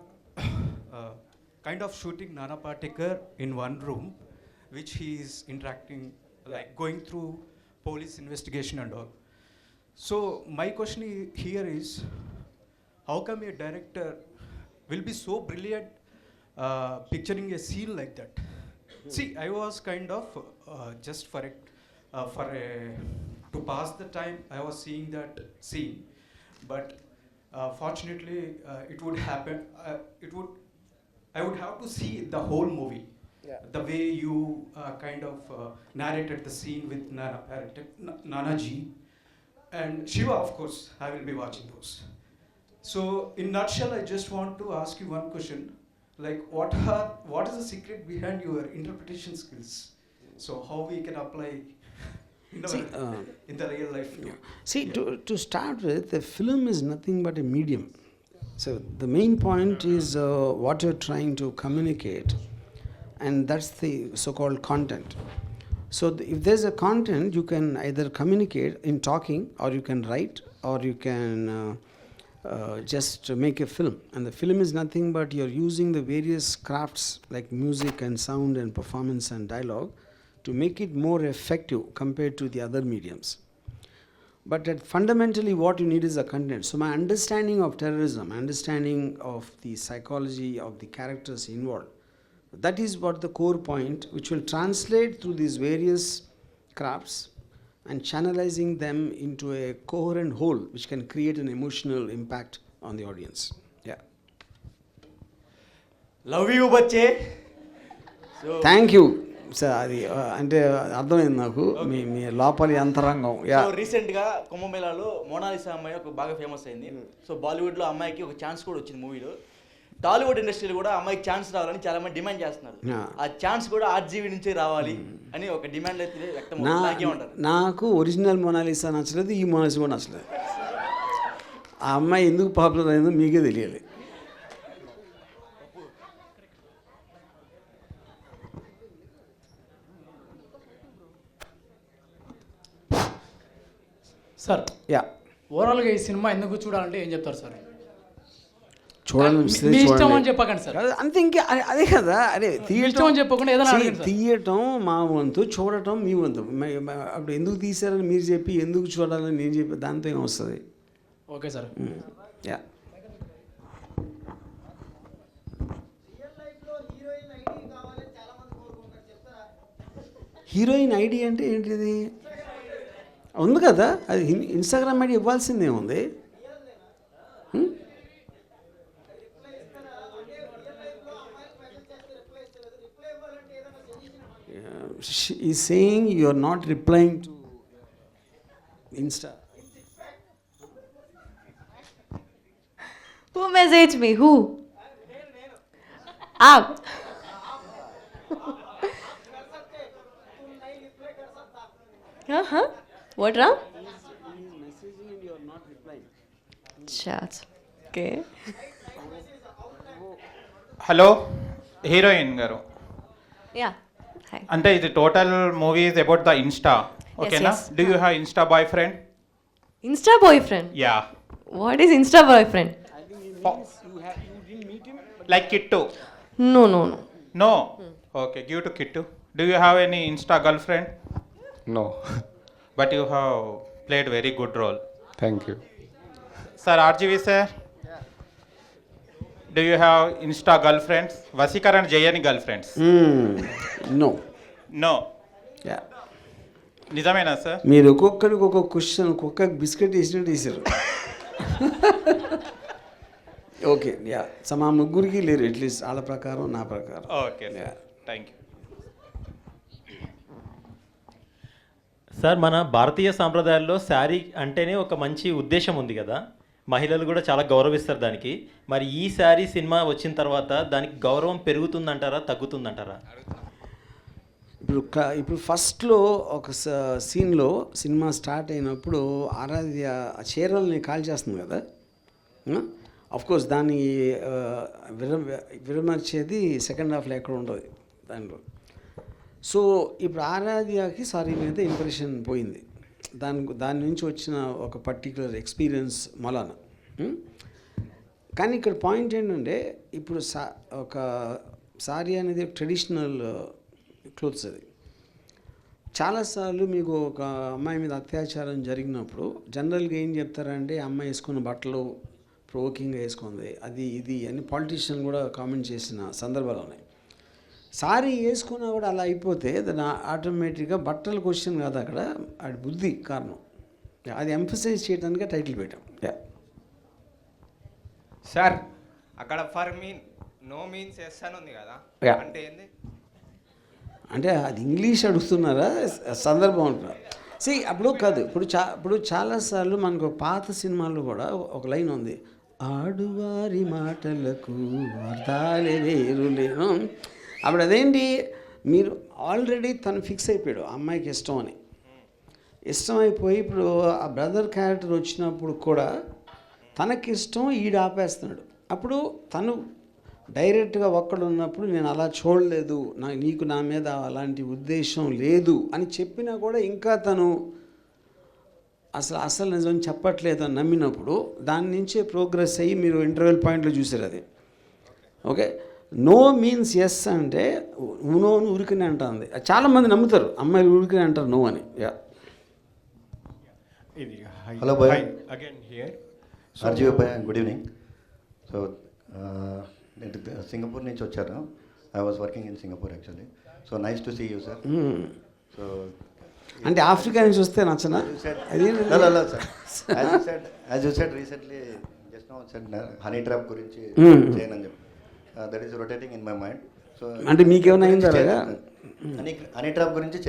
kind of shooting Nana Patekar in one room, which he is interacting, like going through police investigation and all. So my question here is, how come a director will be so brilliant picturing a scene like that? See, I was kind of just to pass the time, I was seeing that scene, but fortunately it would happen. I would have to see the whole movie. Yeah. The way you kind of narrated the scene with Nana Ji and Shiva, of course, I will be watching those. So in nutshell, I just want to ask you one question, like what is the secret behind your interpretation skills? So how we can apply in the real life?
See, to start with, the film is nothing but a medium. So the main point is what you're trying to communicate, and that's the so-called content. So if there's a content, you can either communicate in talking, or you can write, or you can just make a film. And the film is nothing but you're using the various crafts like music and sound and performance and dialogue to make it more effective compared to the other mediums. But fundamentally what you need is a content. So my understanding of terrorism, understanding of the psychology of the characters involved, that is what the core point, which will translate through these various crafts and channelizing them into a coherent whole which can create an emotional impact on the audience. Yeah.
Love you, bache. So
Thank you. Sir అది అంటే అర్థమైంది నాకు మీ లోపలి అంతరంగం. Yeah
so రీసెంట్గా కుంభమేళాలో Mona Lisa అమ్మాయి ఒక బాగా ఫేమస్ అయింది. సో బాలీవుడ్లో అమ్మాయికి ఒక ఛాన్స్ కూడా వచ్చింది మూవీలో. టాలీవుడ్ ఇండస్ట్రీలో కూడా అమ్మాయికి ఛాన్స్ రావాలని చాలా మంది డిమాండ్ చేస్తున్నారు. ఆ ఛాన్స్ కూడా ఆర్జీవీ నుంచే రావాలి అని ఒక డిమాండ్ అయితే వ్యక్తం అవుతుంది.
నాకు ఒరిజినల్ మోనాలిసా నచ్చలేదు, ఈ మోనాలిసా కూడా నచ్చలేదు. ఆ అమ్మాయి ఎందుకు పాపులర్ అయిందో మీకే తెలియాలి.
సార్
యా
ఓవరాల్గా ఈ సినిమా ఎందుకు చూడాలంటే ఏం చెప్తారు సార్?
చూడాలనిపిస్తుంది
మీ ఇష్టం
చూడండి.
అని చెప్పకండి సార్.
కాదు, అంతే ఇంకా అదే కదా, అదే
ఇష్టం అని చెప్పకుండా ఏదైనా అడగండి సార్.
తీయటం మా వంతు, చూడటం మీ వంతు. అప్పుడు ఎందుకు తీసారని మీరు చెప్పి ఎందుకు చూడాలని నేను చెప్పి దాంతో ఏం వస్తుంది?
Okay sir.
Yeah. Heroine ID అంటే ఏంటిది? ఉంది కదా, అది ఇన్స్టాగ్రామ్ ఐడి ఇవ్వాల్సిందే ఉంది. She is saying you are not replying to Insta.
Who messaged me? Who? Ah. What wrong? Chat. Okay.
Hello heroine గారు.
Yeah. Hi.
అంటే ఇది total movie is about the insta, ఓకేనా? Do you have insta boyfriend?
Insta boyfriend?
Yeah.
What is Insta boyfriend?
Like Kittu?
No.
No? Okay, give to Kittu. Do you have any Insta girlfriend?
No.
But you have played very good role.
Thank you.
Sir, RGV sir? Do you have Insta girlfriends? Vasikar and Jayani girlfriends?
No.
No?
Yeah.
నిజమేనా sir?
మీరు ఒక్కొక్కరికి ఒక్కొక్క question, ఒక్కొక్క biscuit వేసినట్టు వేసారు. Okay, yeah. మా ముగ్గురికి లేరు, అట్లీస్ట్ వాళ్ళ ప్రకారం నా ప్రకారం.
Okay thank you.
సార్, మన భారతీయ సాంప్రదాయాల్లో శారీ అంటేనే ఒక మంచి ఉద్దేశం ఉంది కదా, మహిళలు కూడా చాలా గౌరవిస్తారు దానికి. మరి ఈ శారీ సినిమా వచ్చిన తర్వాత దానికి గౌరవం పెరుగుతుందంటారా, తగ్గుతుందంటారా?
ఇప్పుడు ఫస్ట్లో ఒక సీన్లో సినిమా స్టార్ట్ అయినప్పుడు ఆరాధ్య ఆ చీరల్ని కాల్ చేస్తుంది కదా, కోర్స్ దాన్ని విరమర్చేది సెకండ్ హాఫ్లో ఎక్కడ ఉండదు దానిలో. సో ఇప్పుడు ఆరాధ్యకి సారీ మీద ఇంప్రెషన్ పోయింది, దాని నుంచి వచ్చిన ఒక పర్టికులర్ ఎక్స్పీరియన్స్ మొలాన. కానీ ఇక్కడ పాయింట్ ఏంటంటే, ఇప్పుడు ఒక సారీ అనేది ట్రెడిషనల్ క్లోత్స్. అది చాలాసార్లు మీకు ఒక అమ్మాయి మీద అత్యాచారం జరిగినప్పుడు జనరల్గా ఏం చెప్తారంటే, అమ్మాయి వేసుకున్న బట్టలు ప్రొవోకింగ్గా వేసుకుంది, అది ఇది అని పాలిటీషియన్ కూడా కామెంట్ చేసిన సందర్భాలు ఉన్నాయి. సారీ వేసుకున్నా కూడా అలా అయిపోతే దాని ఆటోమేటిక్గా బట్టల క్వశ్చన్ కాదు, అక్కడ అది బుద్ధి కారణం. అది ఎంఫసైజ్ చేయడానికి టైటిల్ పెట్టాం.
సార్, అక్కడ for mean no means yes అని ఉంది కదా, అంటే ఏంది?
అంటే అది ఇంగ్లీష్ అడుగుతున్నారా, సందర్భం అంటున్నారు. అప్పుడు కాదు, ఇప్పుడు చాలాసార్లు మనకు పాత సినిమాల్లో కూడా ఒక లైన్ ఉంది, ఆడువారి మాటలకు అర్థాలే వేరులేను. అప్పుడు అదేంటి, మీరు ఆల్రెడీ తను ఫిక్స్ అయిపోయాడు అమ్మాయికి ఇష్టం అని. ఇష్టం అయిపోయి ఇప్పుడు ఆ బ్రదర్ క్యారెక్టర్ వచ్చినప్పుడు కూడా తనకిష్టం ఈడు ఆపేస్తున్నాడు. అప్పుడు తను డైరెక్ట్గా ఒక్కడు ఉన్నప్పుడు నేను అలా చూడలేదు, నీకు నా మీద అలాంటి ఉద్దేశం లేదు అని చెప్పినా కూడా ఇంకా తను అసలు నిజం చెప్పట్లేదు అని నమ్మినప్పుడు దాని నుంచే ప్రోగ్రెస్ అయ్యి మీరు ఇంటర్వెల్ పాయింట్లో చూసారు అది. ఓకే, నో మీన్స్ ఎస్ అంటే నో అని ఉరికినే అంటుంది. చాలామంది నమ్ముతారు అమ్మాయిలు ఉరికినే అంటారు నో అని.
హలో భయ్, అగైన్ హియర్ ఆర్జీవి భయ్, గుడ్ ఈవినింగ్. సో నేను సింగపూర్ నుంచి వచ్చాను. I was working in Singapore actually. So nice to see you sir. So
అంటే ఆఫ్రికా నుంచి వస్తే నచ్చనా?
As you said recently just now said honey trap గురించి చేయనని చెప్పి, that is rotating in my mind. So
అంటే మీకేమైనా అయిందా?
హనీ ట్రాప్ గురించి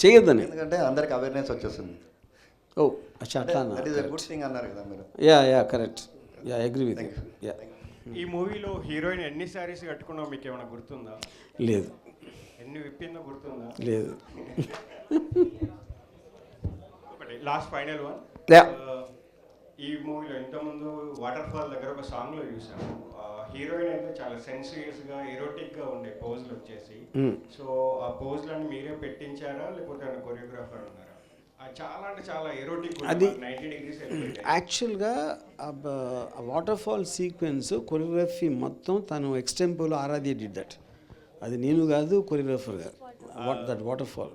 చేయొద్దని,
ఎందుకంటే అందరికి అవేర్నెస్ వచ్చేస్తుంది.
ఓ అచ్చా, అట్లా
that is a good thing అన్నారు కదా మీరు.
Yeah correct, yeah agree with you.
ఈ మూవీలో హీరోయిన్ ఎన్ని శారీస్ కట్టుకున్నావు మీకు ఏమైనా గుర్తుందా?
లేదు.
ఎన్ని విప్పిందో గుర్తుందా?
లేదు.
ఒకటి లాస్ట్ ఫైనల్ వన్. ఈ మూవీలో ఇంతకుముందు వాటర్ ఫాల్ దగ్గర ఒక సాంగ్లో చూసాము, హీరోయిన్ అయితే చాలా సెన్సియస్గా ఎరోటిక్గా ఉండే పోజ్లు వచ్చేసి. సో ఆ పోజ్లను మీరే పెట్టించారా లేకపోతే కొరియోగ్రాఫర్ ఉన్నారా?
చాలా అంటే చాలా ఎరోటిక్
అది
90 డిగ్రీస్
యాక్చువల్గా వాటర్ ఫాల్ సీక్వెన్స్ కొరియోగ్రఫీ మొత్తం తను ఎక్స్టెంపోలో ఆరాధ్య డిడ్ దట్. అది నేను కాదు, కొరియోగ్రఫర్ గారు. That water fall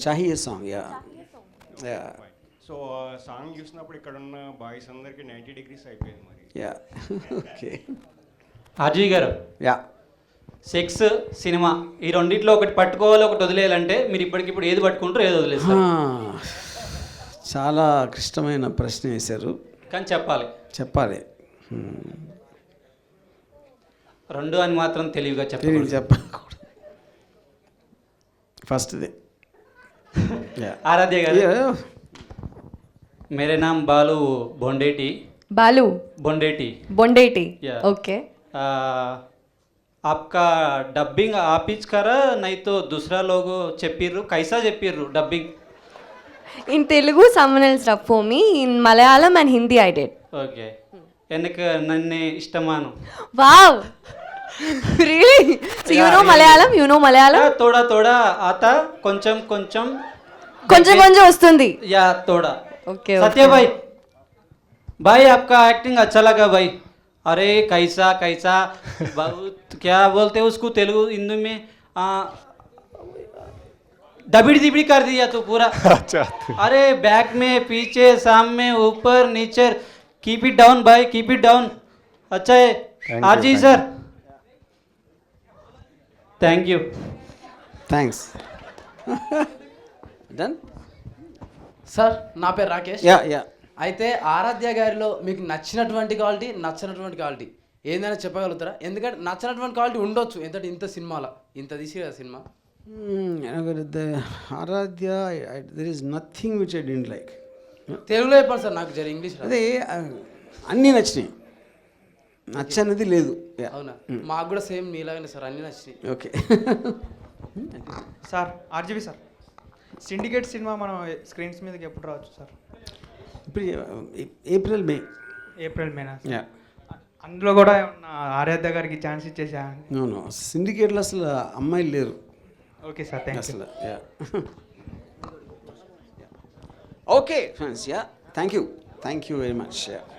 Shahi song. Yeah yeah.
So song చూసినప్పుడు ఇక్కడ ఉన్న బాయ్స్ అందరికి 90 డిగ్రీస్ అయిపోయింది మరి.
Yeah okay.
ఆర్జీ గారు,
యా,
సెక్స్ సినిమా ఈ రెండిట్లో ఒకటి పట్టుకోవాలి, ఒకటి వదిలేయాలంటే మీరు ఇప్పటికిప్పుడు ఏది పట్టుకుంటారు, ఏది వదిలేస్తారు?
చాలా క్లిష్టమైన ప్రశ్న వేశారు,
కానీ చెప్పాలి. రెండు అని మాత్రం తెలివిగా
చెప్పకూడదు. ఫస్ట్ది
ఆరాధ్య గారు. मेरे नाम बालू बोंडेटी.
बालू
बोंडेटी.
बोंडेटी.
Yeah.
ओके.
आपका डबिंग आप ही करा नहीं तो दूसरा लोग చెప్పిర్రు कैसा చెప్పిర్రు dubbing?
In Telugu someone else dubbed for me. In Malayalam and Hindi I did.
Okay. எனக்கு నన్ను ఇష్టమాను.
Wow. Really? So you know Malayalam? You know Malayalam?
थोड़ा थोड़ा आता, కొంచెం కొంచెం
వస్తుంది.
या थोड़ा.
ओके.
सत्य भाई, भाई आपका एक्टिंग अच्छा लगा भाई. अरे कैसा कैसा बहुत क्या बोलते हैं उसको तेलुगु हिंदी में दबिड़ दिबिड़ कर दिया तो पूरा.
अच्छा.
अरे बैक में पीछे सामने ऊपर नीचे कीप इट डाउन भाई, कीप इट डाउन. अच्छा है RG sir, thank you.
Thanks. Done
sir, నా పేరు రాకేష్.
Yeah yeah.
అయితే ఆరాధ్య గారిలో మీకు నచ్చినటువంటి క్వాలిటీ, నచ్చినటువంటి క్వాలిటీ ఏందైనా చెప్పగలుగుతారా? ఎందుకంటే నచ్చినటువంటి క్వాలిటీ ఉండొచ్చు, ఎందుకంటే ఇంత సినిమాలో ఇంత తీసి కదా సినిమా.
Aradhya there is nothing which I don't like.
తెలుగులో చెప్పండి సార్, నాకు జర ఇంగ్లీష్ రాదు.
అదే అన్నీ నచ్చినాయి, నచ్చనిది లేదు.
అవునా? మాకు కూడా సేమ్ మీలాగానే సార్, అన్నీ నచ్చినాయి.
Okay.
Sir RGV sir, syndicate cinema మనం స్క్రీన్స్ మీదకి ఎప్పుడు రావచ్చు సార్?
ఇప్పుడు ఏప్రిల్ మేనా? యా.
అందులో కూడా ఏమన్నా ఆరాధ్య గారికి ఛాన్స్ ఇచ్చేసా?
నో సిండికేట్లో అసలు అమ్మాయిలు లేరు.
Okay sir, thank you.
అసలు yeah. Okay friends, yeah, thank you very much. Yeah.